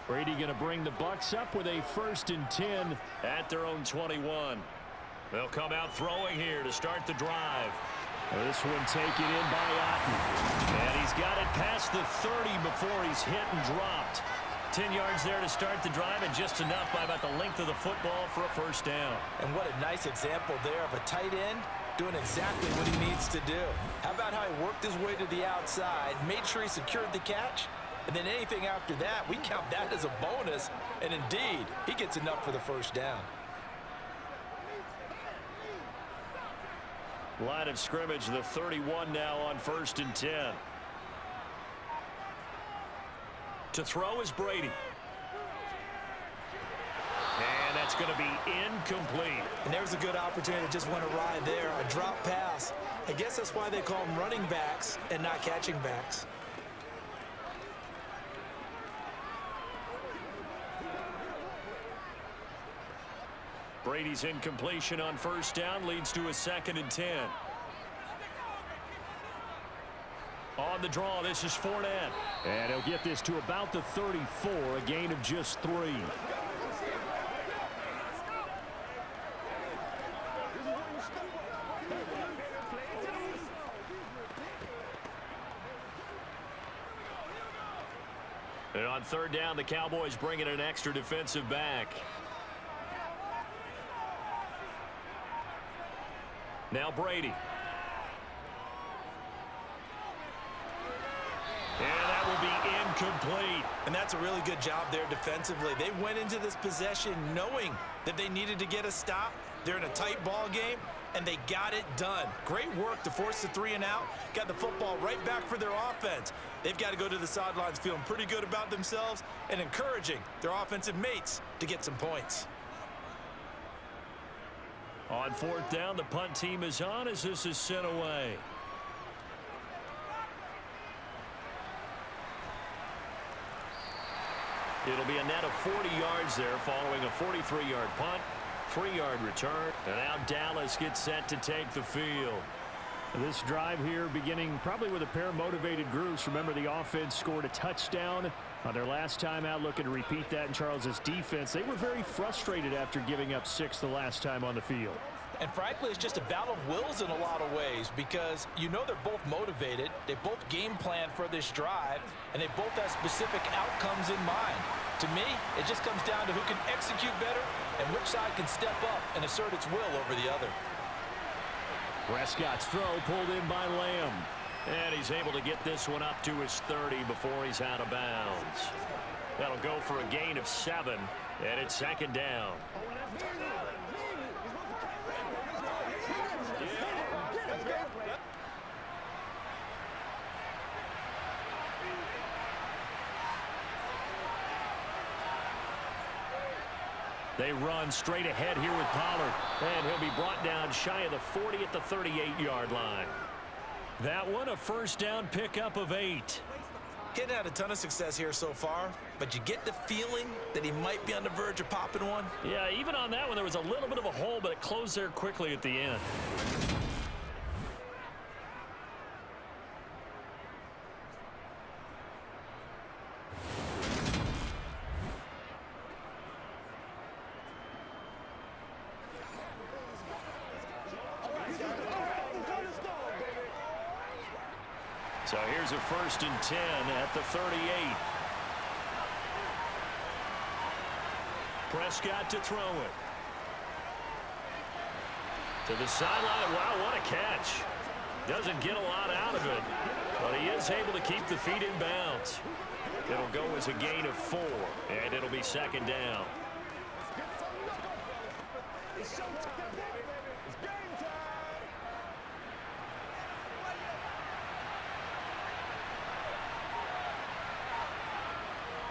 Brady going to bring the Bucs up with a 1st and 10 at their own 21. They'll come out throwing here to start the drive. This one taken in by Otten. And he's got it past the 30 before he's hit and dropped. 10 yards there to start the drive, and just enough by about the length of the football for a first down. And what a nice example there of a tight end doing exactly what he needs to do. How about how he worked his way to the outside, made sure he secured the catch, and then anything after that, we count that as a bonus, and indeed, he gets enough for the first down. Line of scrimmage, the 31 now on 1st and 10. To throw is Brady. And that's going to be incomplete. And there's a good opportunity that just went awry there. A drop pass. I guess that's why they call them running backs and not catching backs. Brady's incompletion on 1st down leads to a 2nd and 10. On the draw, this is Fournette. And he'll get this to about the 34, a gain of just 3. third down, the Cowboys bring in an extra defensive back. Now Brady. And that will be incomplete. And that's a really good job there defensively. They went into this possession knowing that they needed to get a stop. They're in a tight ball game, and they got it done. Great work to force the 3 and out. Got the football right back for their offense. They've got to go to the sidelines feeling pretty good about themselves and encouraging their offensive mates to get some points. On fourth down, the punt team is on as this is sent away. It'll be a net of 40 yards there following a 43-yard punt, 3-yard return. And now Dallas gets set to take the field. This drive here beginning probably with a pair of motivated groups. Remember, the offense scored a touchdown on their last time out, looking to repeat that in Charles's defense. They were very frustrated after giving up 6 the last time on the field. And frankly, it's just a battle of wills in a lot of ways because you know they're both motivated. They both game plan for this drive, and they both have specific outcomes in mind. To me, it just comes down to who can execute better and which side can step up and assert its will over the other. Prescott's throw pulled in by Lamb. And he's able to get this one up to his 30 before he's out of bounds. That'll go for a gain of 7, and it's second down. They run straight ahead here with Pollard. And he'll be brought down shy of the 40 at the 38-yard line. That one a first down pickup of 8. Getting had a ton of success here so far, but you get the feeling that he might be on the verge of popping one. Yeah, even on that one, there was a little bit of a hole, but it closed there quickly at the end. So here's a 1st and 10 at the 38. Prescott to throw it. To the sideline. Wow, what a catch. Doesn't get a lot out of it, but he is able to keep the feet in bounds. It'll go as a gain of 4, and it'll be second down.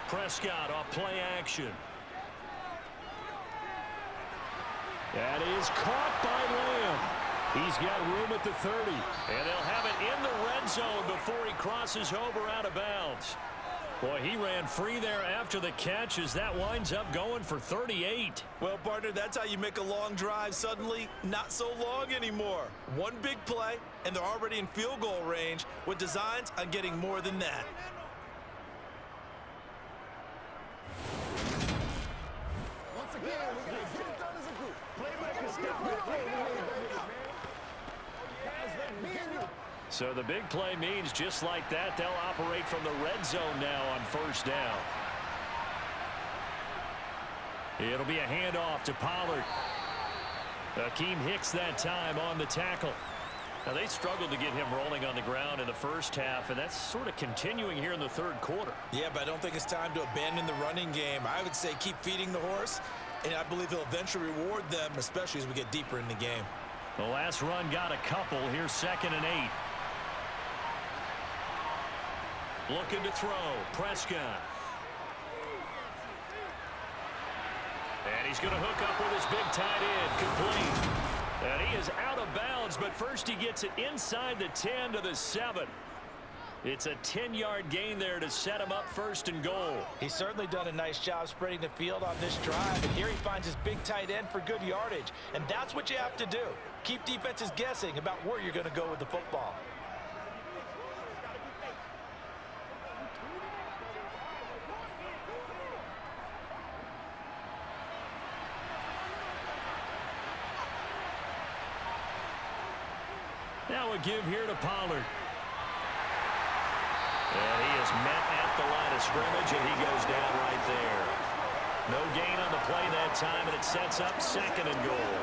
Prescott off play action. That is caught by Lamb. He's got room at the 30. And they'll have it in the red zone before he crosses over out of bounds. Boy, he ran free there after the catch as that winds up going for 38. Well, partner, that's how you make a long drive suddenly not so long anymore. One big play, and they're already in field goal range with designs on getting more than that. So the big play means just like that, they'll operate from the red zone now on first down. It'll be a handoff to Pollard. Akeem Hicks that time on the tackle. Now, they struggled to get him rolling on the ground in the first half, and that's sort of continuing here in the third quarter. Yeah, but I don't think it's time to abandon the running game. I would say keep feeding the horse, and I believe he'll eventually reward them, especially as we get deeper in the game. The last run got a couple. Here's 2nd and 8. Looking to throw. Prescott. And he's going to hook up with his big tight end. Complete. And he is out of bounds, but first he gets it inside the 10 to the 7. It's a 10-yard gain there to set him up 1st and goal. He's certainly done a nice job spreading the field on this drive, and here he finds his big tight end for good yardage. And that's what you have to do. Keep defenses guessing about where you're going to go with the football. Now a give here to Pollard. And he is It's met at the line of scrimmage, and he goes down right there. No gain on the play that time, and it sets up 2nd and goal.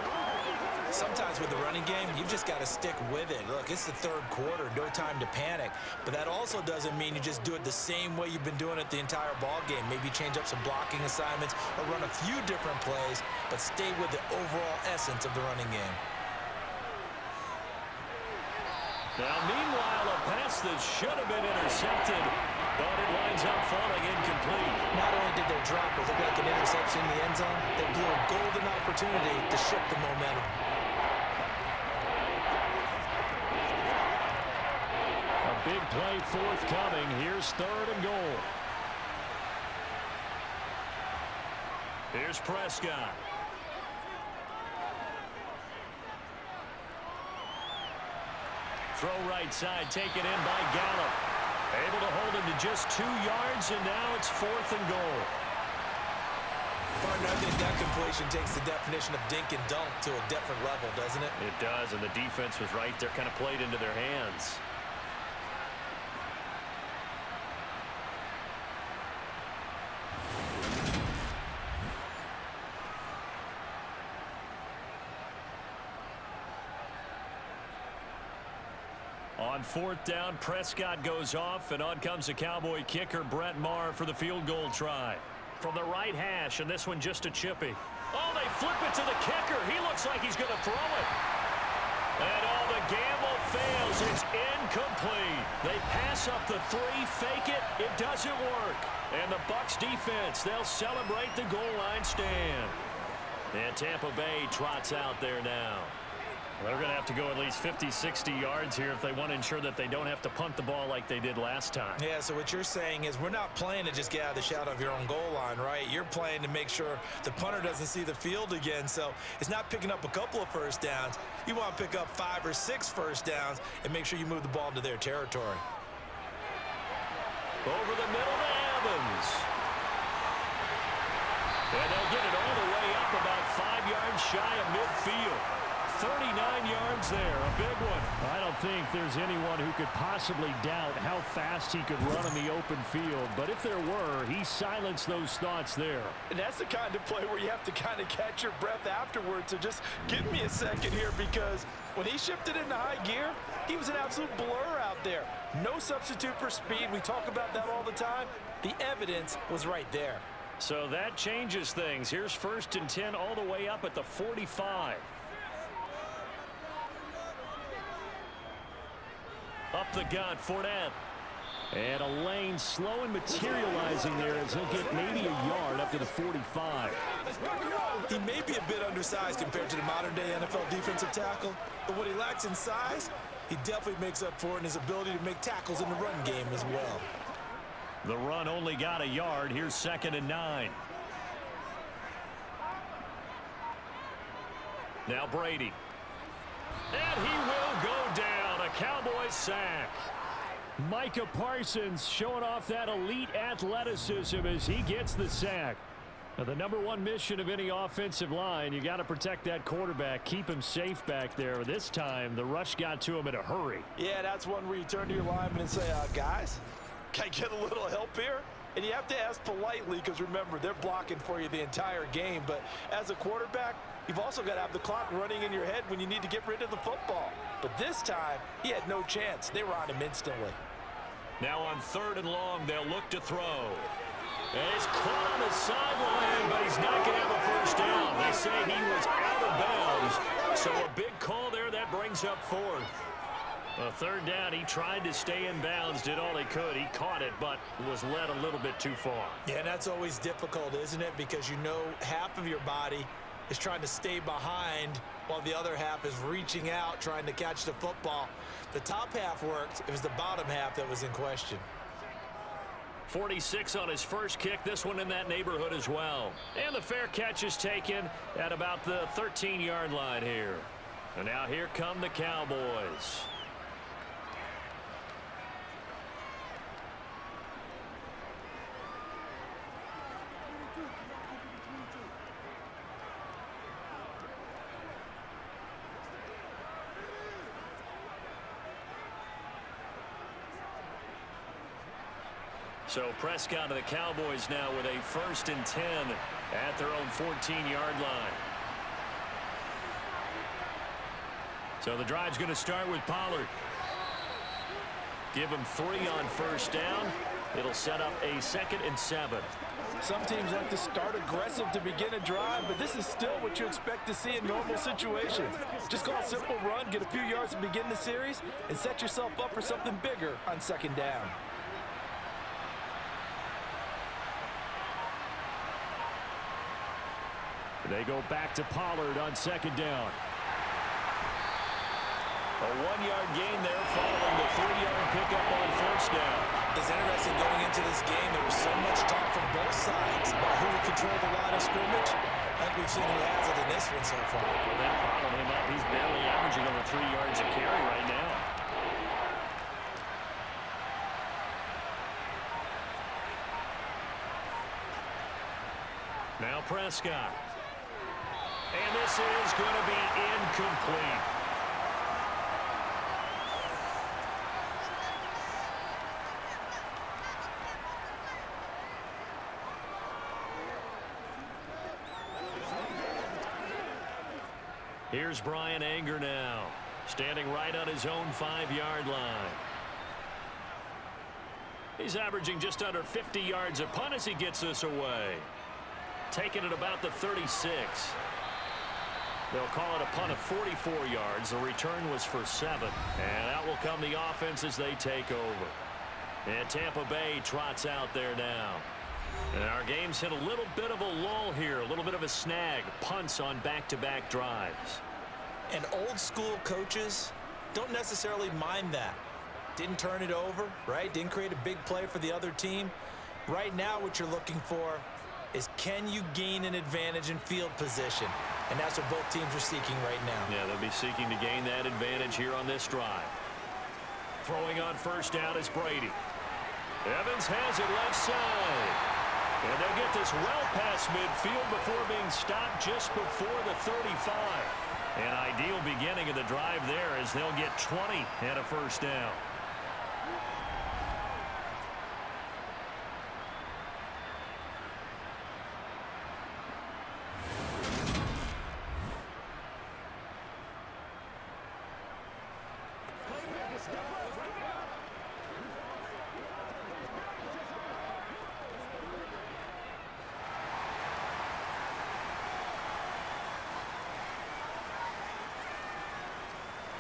Sometimes with the running game, you've just got to stick with it. Look, it's the 3rd quarter, no time to panic. But that also doesn't mean you just do it the same way you've been doing it the entire ball game. Maybe change up some blocking assignments or run a few different plays, but stay with the overall essence of the running game. Now, meanwhile, a pass that should have been intercepted, but it winds up falling incomplete. Not only did their drop look like an interception in the end zone, they blew a golden opportunity to shift the momentum. A big play forthcoming. Here's 3rd and goal. Here's Prescott. Throw right side, taken in by Gallup. Able to hold him to just 2 yards, and now it's 4th and goal. Partner, I think that completion takes the definition of dink and dunk to a different level, doesn't it? It does, and the defense was right there, kind of played into their hands. On 4th down, Prescott goes off, and on comes the Cowboy kicker, Brett Maher, for the field goal try. From the right hash, and this one just a chippy. Oh, they flip it to the kicker. He looks like he's going to throw it. And the gamble fails. It's incomplete. They pass up the 3, fake it. It doesn't work. And the Bucs defense, they'll celebrate the goal line stand. And Tampa Bay trots out there now. They're going to have to go at least 50, 60 yards here if they want to ensure that they don't have to punt the ball like they did last time. Yeah, so what you're saying is we're not playing to just get out of the shadow of your own goal line, right? You're playing to make sure the punter doesn't see the field again. So it's not picking up a couple of first downs. You want to pick up 5 or 6 first downs and make sure you move the ball into their territory. Over the middle to Evans. And they'll get it all the way up about 5 yards shy of midfield. 39 yards there, a big one. I don't think there's anyone who could possibly doubt how fast he could run in the open field. But if there were, he silenced those thoughts there. And that's the kind of play where you have to kind of catch your breath afterwards. So just give me a second here, because when he shifted into high gear, he was an absolute blur out there. No substitute for speed. We talk about that all the time. The evidence was right there. So that changes things. Here's 1st and 10 all the way up at the 45. Up the gut, Fournette. And a lane slow and materializing there as he'll get maybe a yard up to the 45. He may be a bit undersized compared to the modern-day NFL defensive tackle, but what he lacks in size, he definitely makes up for it in his ability to make tackles in the run game as well. The run only got a yard. Here's 2nd and 9. Now Brady. And he will go down. A Cowboys sack. Micah Parsons showing off that elite athleticism as he gets the sack. Now, the #1 mission of any offensive line, you got to protect that quarterback, keep him safe back there. This time, the rush got to him in a hurry. Yeah, that's one where you turn to your lineman and say, guys, can I get a little help here? And you have to ask politely, because remember, they're blocking for you the entire game. But as a quarterback, you've also got to have the clock running in your head when you need to get rid of the football. But this time, he had no chance. They were on him instantly. Now on 3rd and long, they'll look to throw. And he's caught on the sideline, but he's not going to have a first down. They say he was out of bounds. So a big call there that brings up 4th. A 3rd down, he tried to stay in bounds, did all he could. He caught it, but was led a little bit too far. Yeah, that's always difficult, isn't it? Because you know half of your body is trying to stay behind while the other half is reaching out, trying to catch the football. The top half worked. It was the bottom half that was in question. 46 on his first kick, this one in that neighborhood as well. And the fair catch is taken at about the 13-yard line here. And now here come the Cowboys. So Prescott and the Cowboys now with a 1st and 10 at their own 14-yard line. So the drive's going to start with Pollard. Give him 3 on 1st down. It'll set up a 2nd and 7. Some teams like to start aggressive to begin a drive, but this is still what you expect to see in normal situations. Just call a simple run, get a few yards to begin the series, and set yourself up for something bigger on 2nd down. They go back to Pollard on 2nd down. A 1-yard gain there following the 3-yard pickup on 1st down. It's interesting going into this game. There was so much talk from both sides about who would control the line of scrimmage. I think we've seen who has it in this one so far. Well, that bottled him up. He's barely averaging over 3 yards a carry right now. Now Prescott. And this is going to be incomplete. Here's Brian Anger now, standing right on his own 5-yard line. He's averaging just under 50 yards a punt as he gets this away. Taking it about the 36. They'll call it a punt of 44 yards. The return was for 7. And out will come the offense as they take over. And Tampa Bay trots out there now. And our game's hit a little bit of a lull here, a little bit of a snag. Punts on back-to-back drives. And old-school coaches don't necessarily mind that. Didn't turn it over, right? Didn't create a big play for the other team. Right now what you're looking for is, can you gain an advantage in field position? And that's what both teams are seeking right now. Yeah, they'll be seeking to gain that advantage here on this drive. Throwing on 1st down is Brady. Evans has it left side. And they'll get this well past midfield before being stopped just before the 35. An ideal beginning of the drive there as they'll get 20 and a 1st down.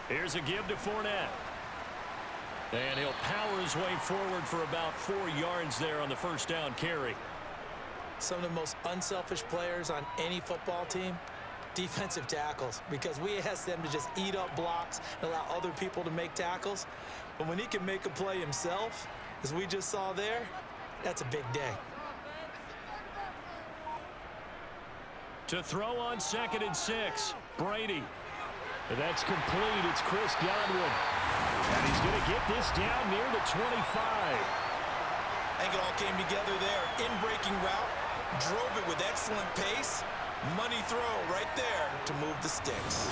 Here's a give to Fournette. And he'll power his way forward for about 4 yards there on the 1st down carry. Some of the most unselfish players on any football team, defensive tackles, because we ask them to just eat up blocks and allow other people to make tackles. But when he can make a play himself, as we just saw there, that's a big day. To throw on 2nd and 6, Brady. And that's complete. It's Chris Godwin. And he's going to get this down near the 25. I think it all came together there. In-breaking route, drove it with excellent pace. Money throw right there to move the sticks.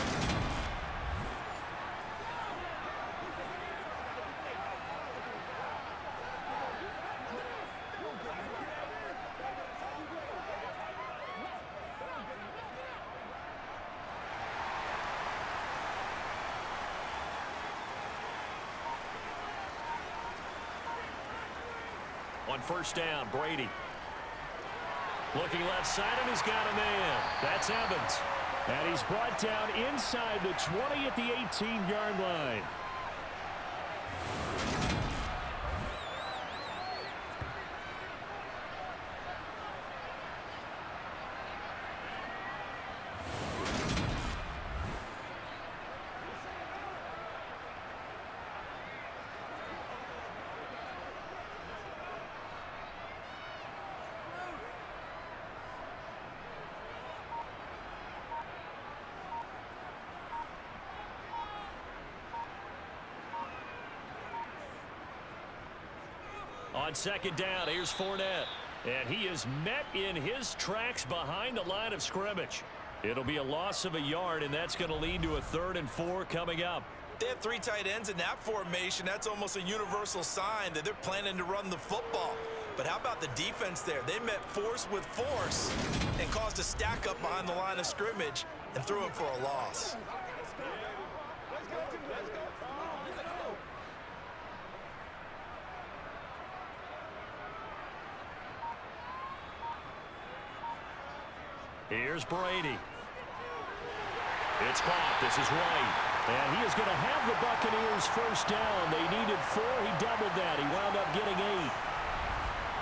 On 1st down, Brady. Looking left side, and he's got a man. That's Evans. And he's brought down inside the 20 at the 18-yard line. On 2nd down, here's Fournette. And he is met in his tracks behind the line of scrimmage. It'll be a loss of a yard, and that's going to lead to a 3rd and 4 coming up. They have 3 tight ends in that formation. That's almost a universal sign that they're planning to run the football. But how about the defense there? They met force with force and caused a stack up behind the line of scrimmage and threw him for a loss. Here's Brady. It's caught. This is White. And he is going to have the Buccaneers first down. They needed 4. He doubled that. He wound up getting 8.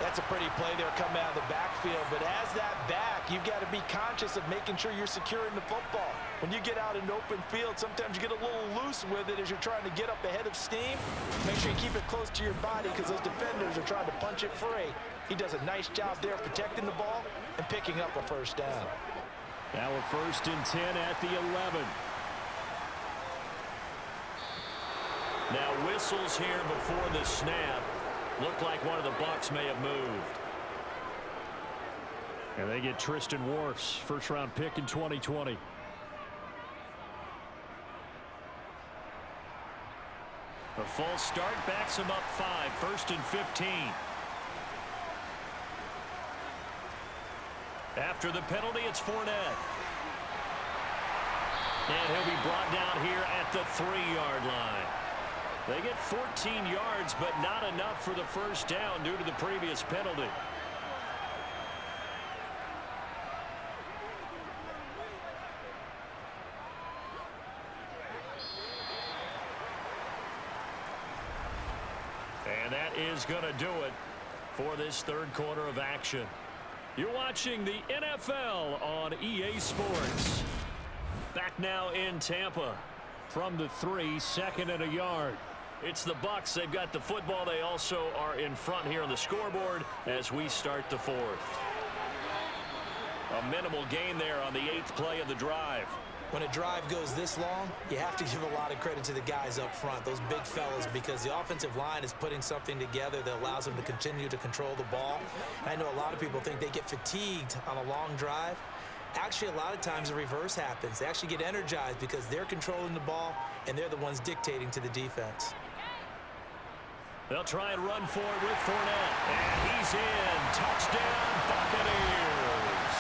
That's a pretty play there coming out of the backfield. But as that back, you've got to be conscious of making sure you're securing the football. When you get out in open field, sometimes you get a little loose with it as you're trying to get up ahead of steam. Make sure you keep it close to your body because those defenders are trying to punch it free. He does a nice job there protecting the ball and picking up a first down. Now a 1st and 10 at the 11. Now whistles here before the snap. Looked like one of the Bucs may have moved. And they get Tristan Wirfs, first-round pick in 2020. A false start backs him up 5. 1st and 15. After the penalty, it's Fournette. And he'll be brought down here at the 3-yard line. They get 14 yards, but not enough for the first down due to the previous penalty. And that is going to do it for this third quarter of action. You're watching the NFL on EA Sports. Back now in Tampa. From the 3, 2nd and a yard. It's the Bucs. They've got the football. They also are in front here on the scoreboard as we start the 4th. A minimal gain there on the 8th play of the drive. When a drive goes this long, you have to give a lot of credit to the guys up front, those big fellas, because the offensive line is putting something together that allows them to continue to control the ball. I know a lot of people think they get fatigued on a long drive. Actually, a lot of times the reverse happens. They actually get energized because they're controlling the ball, and they're the ones dictating to the defense. They'll try and run for it with Fournette. And he's in. Touchdown, Buccaneers.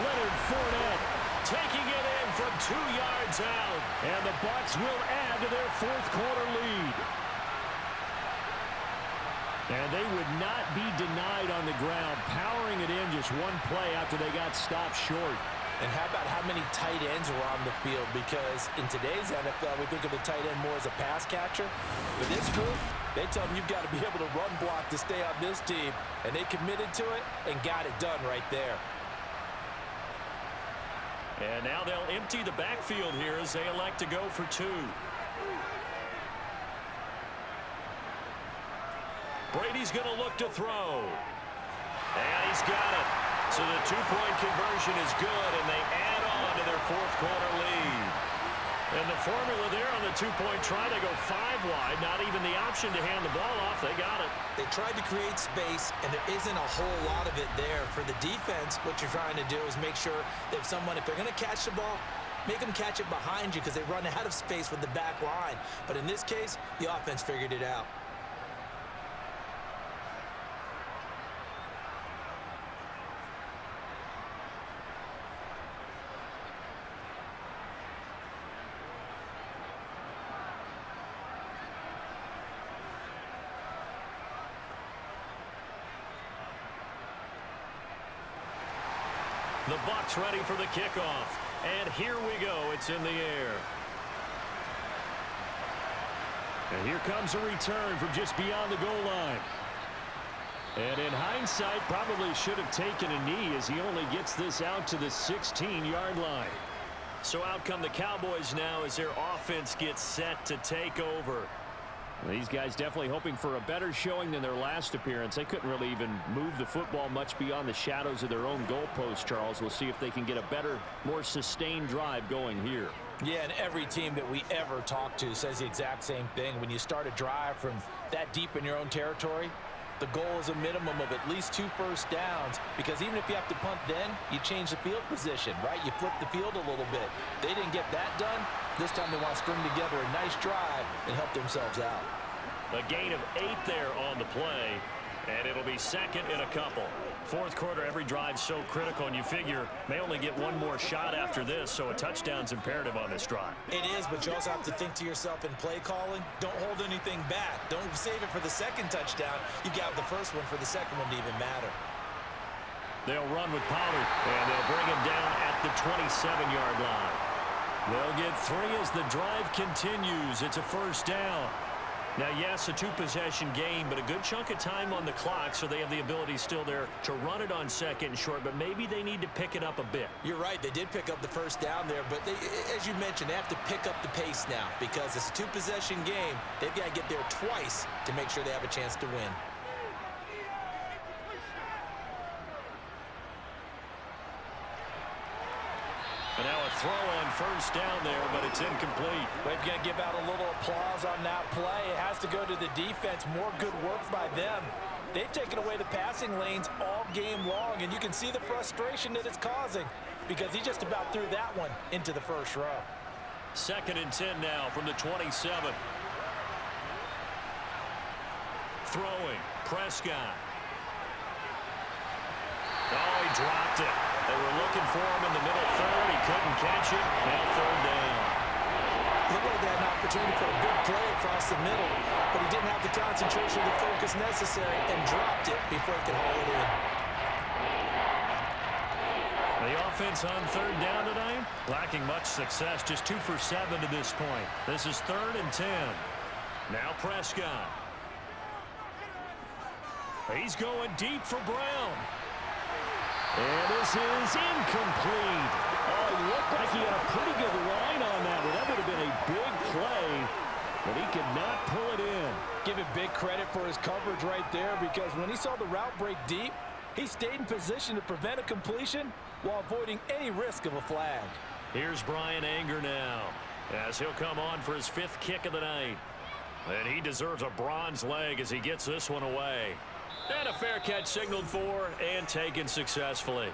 Leonard Fournette Taking it in from 2 yards out. And the Bucs will add to their 4th quarter lead. And they would not be denied on the ground, powering it in just one play after they got stopped short. And how about how many tight ends were on the field? Because in today's NFL, we think of the tight end more as a pass catcher. For this group, they tell them you've got to be able to run block to stay on this team. And they committed to it and got it done right there. And now they'll empty the backfield here as they elect to go for 2. Brady's going to look to throw. And he's got it. So the 2-point conversion is good, and they add on to their 4th quarter lead. And the formula there on the 2-point try, they go 5 wide, not even the option to hand the ball off. They got it. They tried to create space, and there isn't a whole lot of it there. For the defense, what you're trying to do is make sure that someone, if they're going to catch the ball, make them catch it behind you because they run out of space with the back line. But in this case, the offense figured it out. The Bucs ready for the kickoff. And here we go. It's in the air. And here comes a return from just beyond the goal line. And in hindsight, probably should have taken a knee as he only gets this out to the 16-yard line. So out come the Cowboys now as their offense gets set to take over. These guys definitely hoping for a better showing than their last appearance. They couldn't really even move the football much beyond the shadows of their own goalpost, Charles. We'll see if they can get a better, more sustained drive going here. Yeah, and every team that we ever talk to says the exact same thing. When you start a drive from that deep in your own territory, the goal is a minimum of at least 2 first downs, because even if you have to punt then, you change the field position, right? You flip the field a little bit. They didn't get that done. This time they want to string together a nice drive and help themselves out. A gain of 8 there on the play. And it'll be second and a couple. Fourth quarter, every drive's so critical, and you figure they only get one more shot after this, so a touchdown's imperative on this drive. It is, but you also have to think to yourself in play calling, don't hold anything back. Don't save it for the second touchdown. You got the first one for the second one to even matter. They'll run with Pollard, and they'll bring him down at the 27-yard line. They'll get 3 as the drive continues. It's a first down. Now, yes, a two-possession game, but a good chunk of time on the clock, so they have the ability still there to run it on second and short, but maybe they need to pick it up a bit. You're right. They did pick up the first down there, but as you mentioned, they have to pick up the pace now because it's a two-possession game. They've got to get there twice to make sure they have a chance to win. And now a throw on first down there, but it's incomplete. They've got to give out a little applause on that play. It has to go to the defense. More good work by them. They've taken away the passing lanes all game long, and you can see the frustration that it's causing because he just about threw that one into the first row. Second and 10 now from the 27. Throwing, Prescott. Oh, he dropped it. They were looking for him in the middle third. He couldn't catch it. Now third down. Looked like they had an opportunity for a big play across the middle, but he didn't have the concentration or the focus necessary and dropped it before he could haul it in. The offense on third down tonight, lacking much success, just 2 for 7 to this point. This is 3rd and 10. Now Prescott. He's going deep for Brown. And this is incomplete. Oh, it looked like he had a pretty good line on that one. That would have been a big play, but he could not pull it in. Give him big credit for his coverage right there because when he saw the route break deep, he stayed in position to prevent a completion while avoiding any risk of a flag. Here's Brian Anger now as he'll come on for his 5th kick of the night. And he deserves a bronze leg as he gets this one away. And a fair catch signaled for and taken successfully.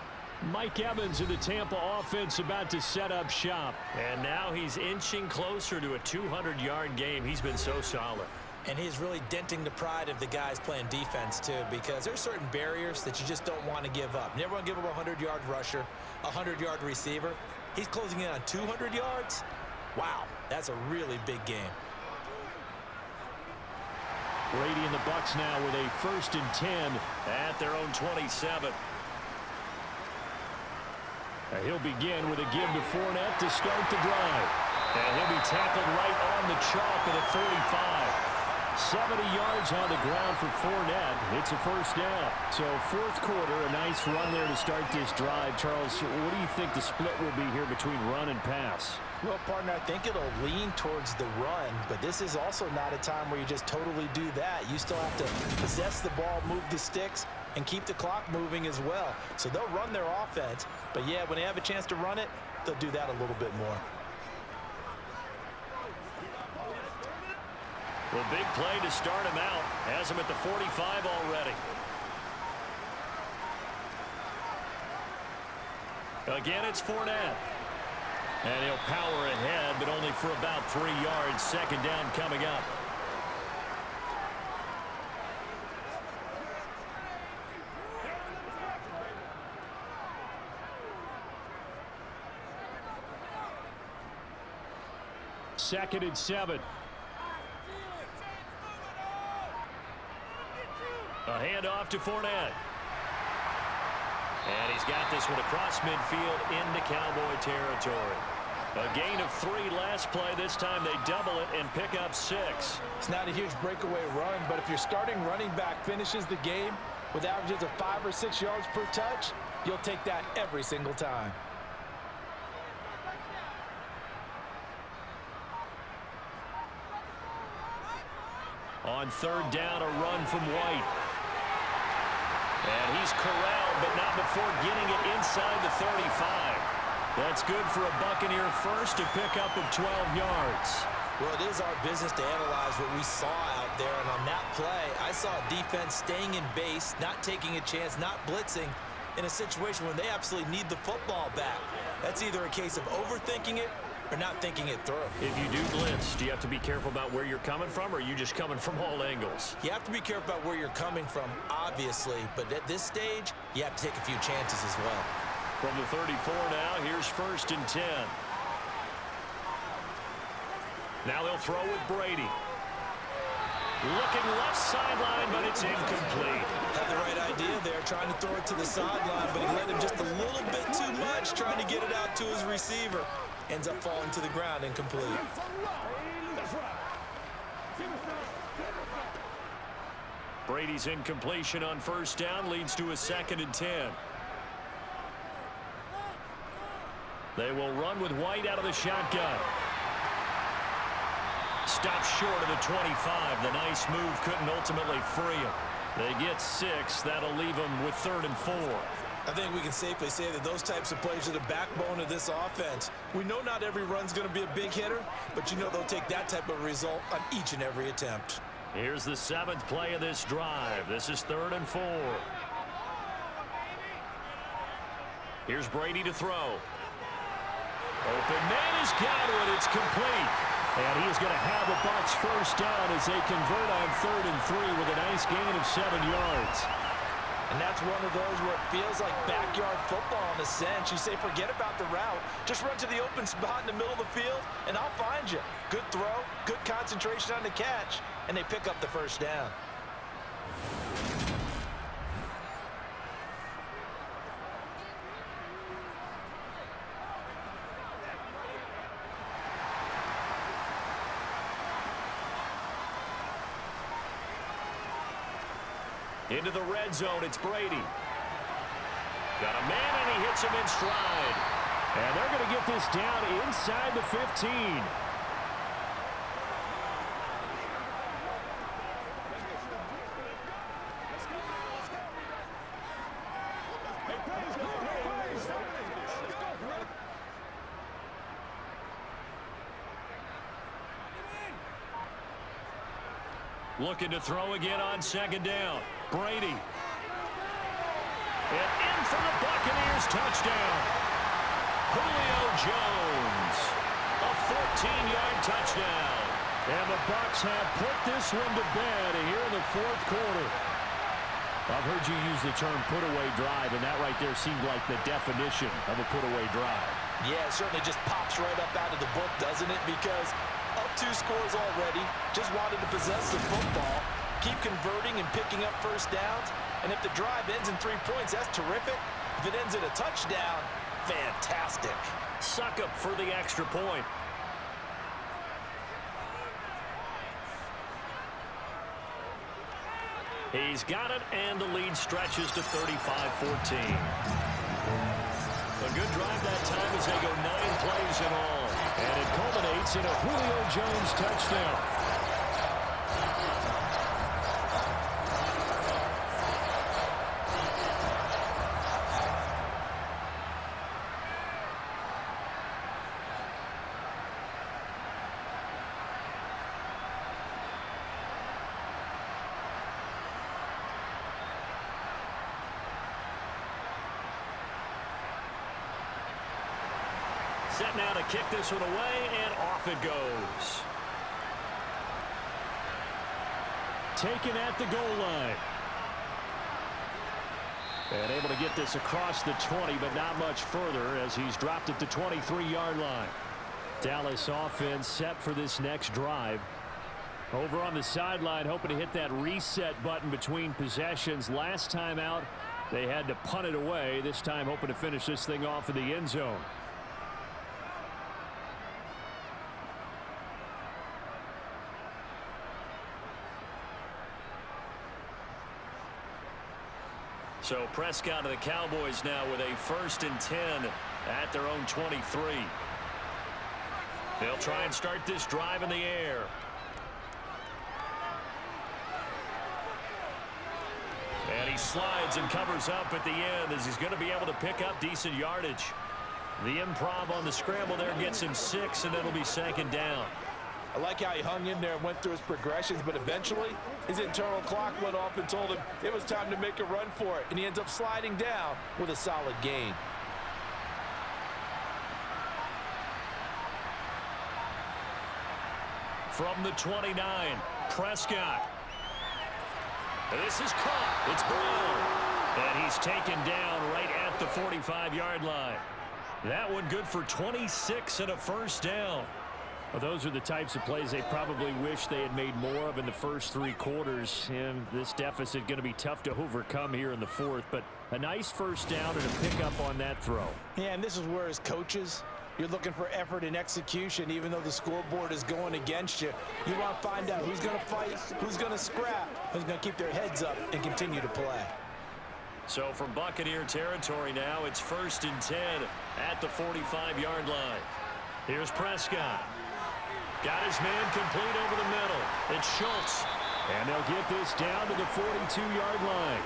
Mike Evans of the Tampa offense about to set up shop. And now he's inching closer to a 200-yard game. He's been so solid. And he's really denting the pride of the guys playing defense, too, because there's certain barriers that you just don't want to give up. Never want to give up a 100-yard rusher, a 100-yard receiver. He's closing in on 200 yards. Wow, that's a really big game. Brady and the Bucs now with a 1st and 10 at their own 27. He'll begin with a give to Fournette to start the drive. And he'll be tackled right on the chalk of the 45. 70 yards on the ground for Fournette. It's a first down. So 4th quarter, a nice run there to start this drive. Charles, what do you think the split will be here between run and pass? Well, partner, I think it'll lean towards the run, but this is also not a time where you just totally do that. You still have to possess the ball, move the sticks, and keep the clock moving as well. So they'll run their offense, but yeah, when they have a chance to run it, they'll do that a little bit more. Well, big play to start him out. Has him at the 45 already. Again, it's Fournette. And he'll power ahead, but only for about 3 yards. Second down coming up. Second and 7. A handoff to Fournette. And he's got this one across midfield into Cowboy territory. A gain of 3 last play. This time they double it and pick up 6. It's not a huge breakaway run, but if your starting running back finishes the game with averages of 5 or 6 yards per touch, you'll take that every single time. On third down, a run from White. And he's corralled, but not before getting it inside the 35. That's good for a Buccaneer first, a pickup of 12 yards. Well, it is our business to analyze what we saw out there, and on that play, I saw defense staying in base, not taking a chance, not blitzing, in a situation when they absolutely need the football back. That's either a case of overthinking it or not thinking it through. If you do blitz, do you have to be careful about where you're coming from, or are you just coming from all angles? You have to be careful about where you're coming from, obviously, but at this stage, you have to take a few chances as well. From the 34 now, here's 1st and 10. Now they'll throw with Brady. Looking left sideline, but it's incomplete. Had the right idea there, trying to throw it to the sideline, but he let him just a little bit too much, trying to get it out to his receiver. Ends up falling to the ground, incomplete. Brady's incompletion on 1st down leads to a 2nd and 10. They will run with White out of the shotgun. Stops short of the 25. The nice move couldn't ultimately free him. They get 6. That'll leave them with 3rd and 4. I think we can safely say that those types of plays are the backbone of this offense. We know not every run's going to be a big hitter, but you know they'll take that type of result on each and every attempt. Here's the 7th play of this drive. This is 3rd and 4. Here's Brady to throw. Open man is Godwin. It's complete. And he is going to have the Bucs 1st down as they convert on 3rd and 3 with a nice gain of 7 yards. And that's one of those where it feels like backyard football in a sense. You say, forget about the route. Just run to the open spot in the middle of the field, and I'll find you. Good throw, good concentration on the catch, and they pick up the 1st down. Into the red zone, it's Brady. Got a man, and he hits him in stride. And they're going to get this down inside the 15. Looking to throw again on 2nd down. Brady. And in for the Buccaneers touchdown. Julio Jones. A 14-yard touchdown. And the Bucs have put this one to bed here in the 4th quarter. I've heard you use the term put-away drive, and that right there seemed like the definition of a put-away drive. Yeah, it certainly just pops right up out of the book, doesn't it? Because up 2 scores already, just wanted to possess the football, keep converting and picking up 1st downs, and if the drive ends in 3 points, that's terrific. If it ends in a touchdown, fantastic. Suck up for the extra point. He's got it, and the lead stretches to 35-14. A good drive that time as they go 9 plays in all. And it culminates in a Julio Jones touchdown. Set now to kick this one away, and off it goes. Taken at the goal line. And able to get this across the 20, but not much further as he's dropped it to 23-yard line. Dallas offense set for this next drive. Over on the sideline, hoping to hit that reset button between possessions. Last time out, they had to punt it away. This time hoping to finish this thing off in the end zone. So Prescott of the Cowboys now with a 1st and 10 at their own 23. They'll try and start this drive in the air. And he slides and covers up at the end as he's going to be able to pick up decent yardage. The improv on the scramble there gets him 6, and it'll be 2nd down. I like how he hung in there and went through his progressions, but eventually his internal clock went off and told him it was time to make a run for it, and he ends up sliding down with a solid gain. From the 29, Prescott. This is caught. It's Brown. And he's taken down right at the 45-yard line. That one good for 26 and a first down. Well, those are the types of plays they probably wish they had made more of in the first 3 quarters. And this deficit going to be tough to overcome here in the 4th. But a nice first down and a pickup on that throw. Yeah, and this is where as coaches, you're looking for effort and execution. Even though the scoreboard is going against you, you want to find out who's going to fight, who's going to scrap, who's going to keep their heads up and continue to play. So from Buccaneer territory now, it's 1st and 10 at the 45-yard line. Here's Prescott. Got his man complete over the middle. It's Schultz. And they'll get this down to the 42-yard line.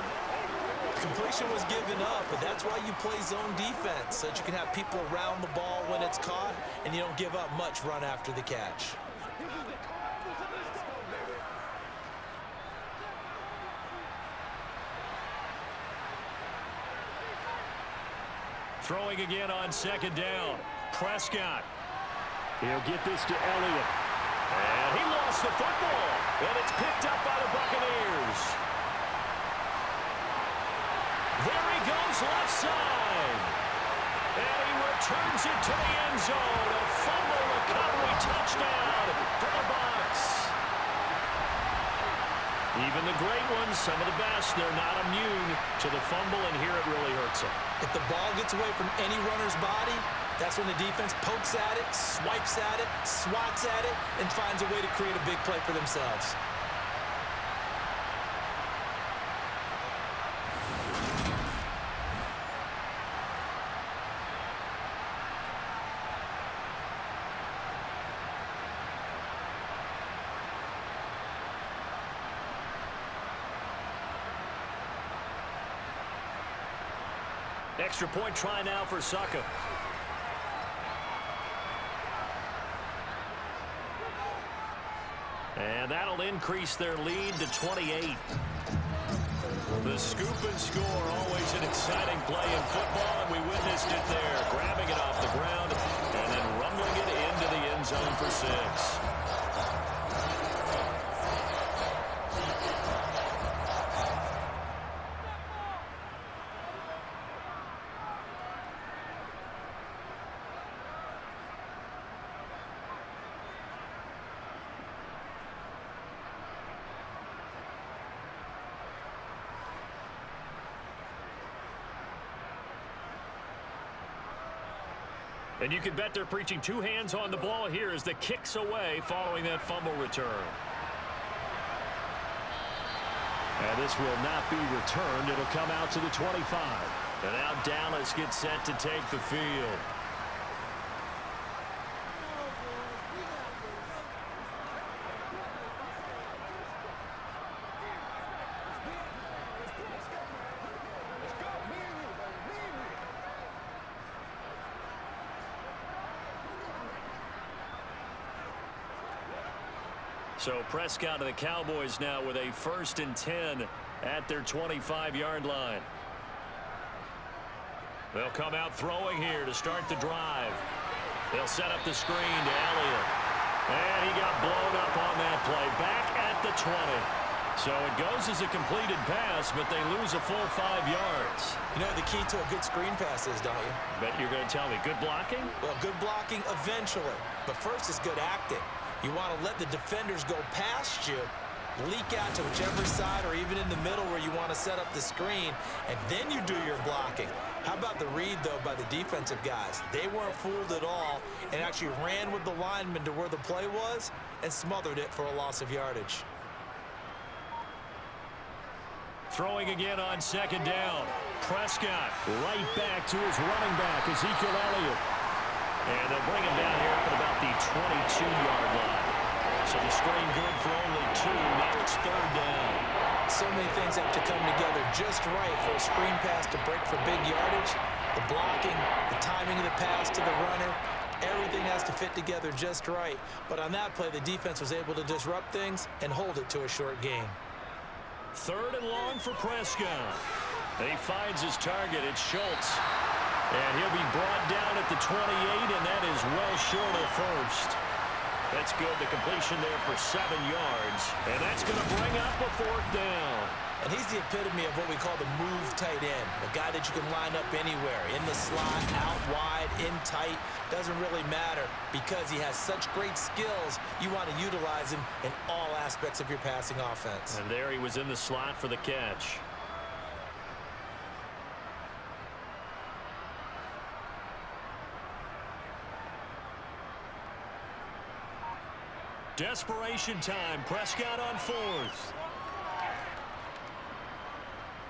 Completion was given up, but that's why you play zone defense, so that you can have people around the ball when it's caught, and you don't give up much run after the catch. Throwing again on 2nd down. Prescott. He'll get this to Elliott. And he lost the football. And it's picked up by the Buccaneers. There he goes left side. And he returns it to the end zone. A fumble recovery touchdown for the Bucs. Even the great ones, some of the best, they're not immune to the fumble, and here it really hurts them. If the ball gets away from any runner's body, that's when the defense pokes at it, swipes at it, swats at it, and finds a way to create a big play for themselves. Extra point try now for Saka. And that'll increase their lead to 28. The scoop and score, always an exciting play in football, and we witnessed it there. Grabbing it off the ground and then rumbling it into the end zone for 6. And you can bet they're preaching 2 hands on the ball here as the kick's away following that fumble return. And this will not be returned. It'll come out to the 25. And now Dallas gets set to take the field. So Prescott of the Cowboys now with a 1st and 10 at their 25-yard line. They'll come out throwing here to start the drive. They'll set up the screen to Elliott. And he got blown up on that play. Back at the 20. So it goes as a completed pass, but they lose a full 5 yards. You know what the key to a good screen pass is, don't you? Bet you're going to tell me good blocking? Well, good blocking eventually. But first is good acting. You want to let the defenders go past you, leak out to whichever side or even in the middle where you want to set up the screen, and then you do your blocking. How about the read, though, by the defensive guys? They weren't fooled at all and actually ran with the lineman to where the play was and smothered it for a loss of yardage. Throwing again on 2nd down. Prescott Right back to his running back, Ezekiel Elliott. And they'll bring him down here up at about the 22-yard line. So the screen good for only 2. Now it's 3rd down. So many things have to come together just right for a screen pass to break for big yardage. The blocking, the timing of the pass to the runner, everything has to fit together just right. But on that play, the defense was able to disrupt things and hold it to a short gain. 3rd and long for Prescott. And he finds his target. It's Schultz. And he'll be brought down at the 28, and that is well short of 1st. That's good. The completion there for 7 yards. And that's going to bring up a 4th down. And he's the epitome of what we call the move tight end, a guy that you can line up anywhere, in the slot, out wide, in tight, doesn't really matter because he has such great skills. You want to utilize him in all aspects of your passing offense. And there he was in the slot for the catch. Desperation time. Prescott on 4th.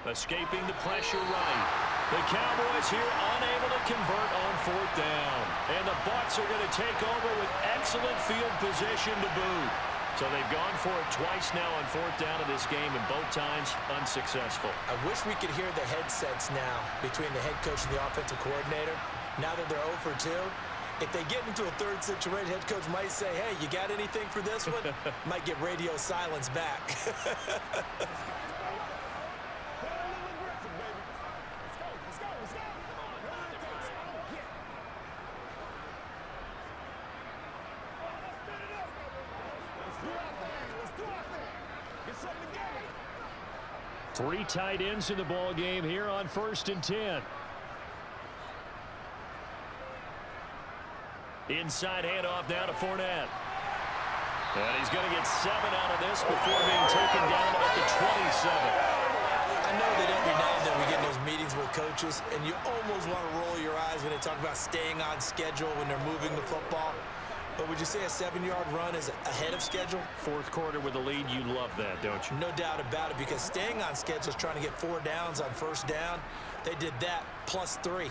Escaping the pressure right. The Cowboys here unable to convert on 4th down. And the Bucs are going to take over with excellent field position to boot. So they've gone for it twice now on 4th down in this game, and both times unsuccessful. I wish we could hear the headsets now between the head coach and the offensive coordinator. Now that they're 0 for 2, if they get into a third situation, head coach might say, hey, you got anything for this one? Might get radio silence back. Three tight ends in the ball game here on 1st and 10. Inside handoff now to Fournette. And he's going to get 7 out of this before being taken down at the 27. I know that every now and then we get in those meetings with coaches, and you almost want to roll your eyes when they talk about staying on schedule when they're moving the football. But would you say a 7-yard run is ahead of schedule? 4th quarter with a lead, you love that, don't you? No doubt about it, because staying on schedule is trying to get 4 downs on 1st down. They did that plus 3.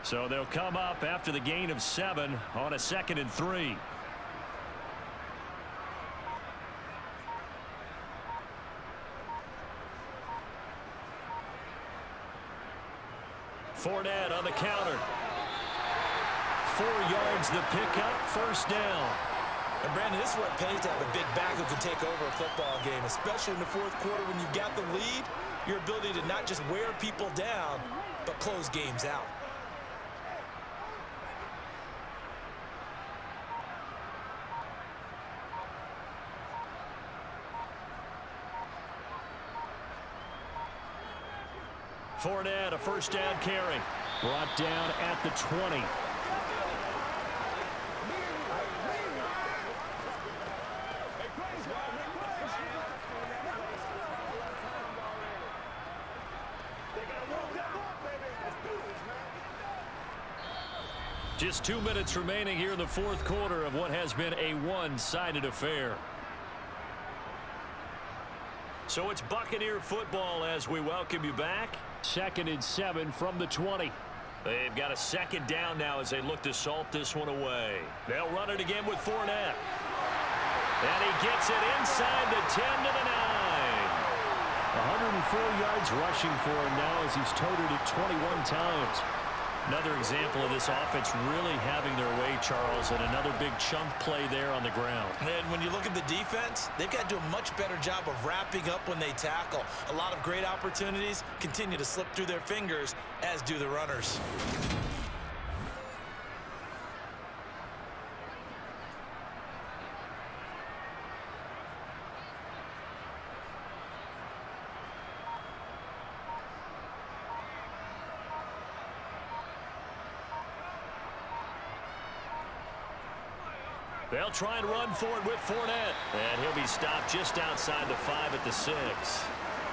So they'll come up after the gain of 7 on a 2nd and 3. Fournette on the counter. 4 yards the pickup, 1st down. And Brandon, this is what it pays to have a big back who can take over a football game, especially in the 4th quarter when you've got the lead. Your ability to not just wear people down, but close games out. Fournette, a 1st down carry. Brought down at the 20. Just 2 minutes remaining here in the 4th quarter of what has been a one-sided affair. So it's Buccaneer football as we welcome you back. 2nd and 7 from the 20. They've got a 2nd down now as they look to salt this one away. They'll run it again with Fournette. And he gets it inside the 10 to the 9. 104 yards rushing for him now as he's toted it 21 times. Another example of this offense really having their way, Charles, and another big chunk play there on the ground. And when you look at the defense, they've got to do a much better job of wrapping up when they tackle. A lot of great opportunities continue to slip through their fingers, as do the runners. They'll try and run for it with Fournette. And he'll be stopped just outside the 5 at the 6.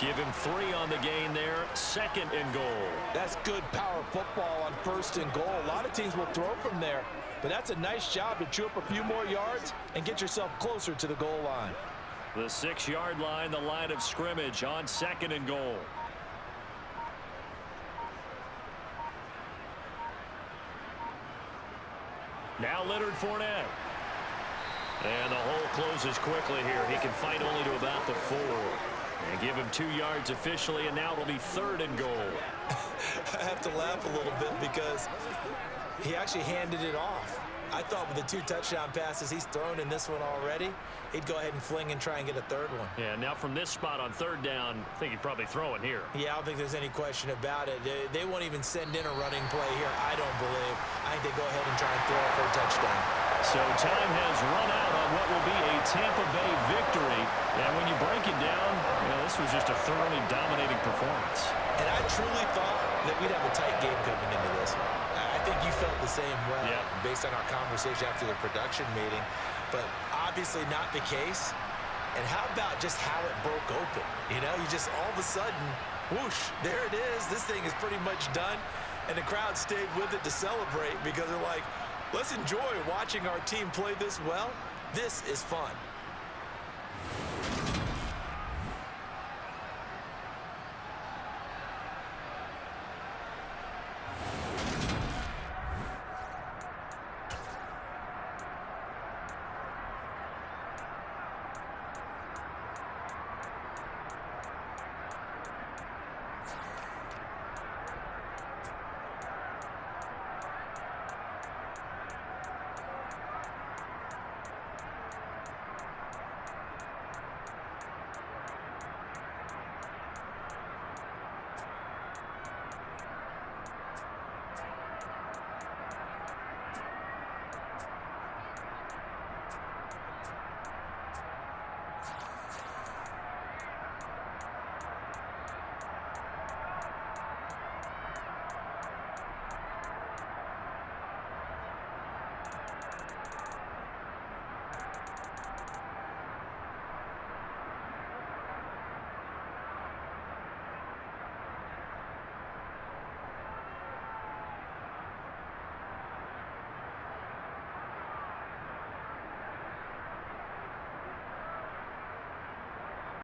Give him 3 on the gain there. 2nd and goal. That's good power football on 1st and goal. A lot of teams will throw from there. But that's a nice job to chew up a few more yards and get yourself closer to the goal line. The 6-yard line, the line of scrimmage on 2nd and goal. Now Leonard Fournette. And the hole closes quickly here. He can fight only to about the 4. And give him 2 yards officially, and now it'll be 3rd and goal. I have to laugh a little bit because he actually handed it off. I thought with the 2 touchdown passes he's thrown in this one already, he'd go ahead and fling and try and get a third one. Yeah, now from this spot on 3rd down, I think he'd probably throw it here. Yeah, I don't think there's any question about it. They won't even send in a running play here, I don't believe. I think they go ahead and try and throw it for a touchdown. So time has run out on what will be a Tampa Bay victory. And when you break it down, this was just a thoroughly dominating performance. And I truly thought that we'd have a tight game coming into this. I think you felt the same way based on our conversation after the production meeting. But obviously not the case. And how about just how it broke open? You just all of a sudden, whoosh, there it is. This thing is pretty much done. And the crowd stayed with it to celebrate because they're like, let's enjoy watching our team play this well. This is fun.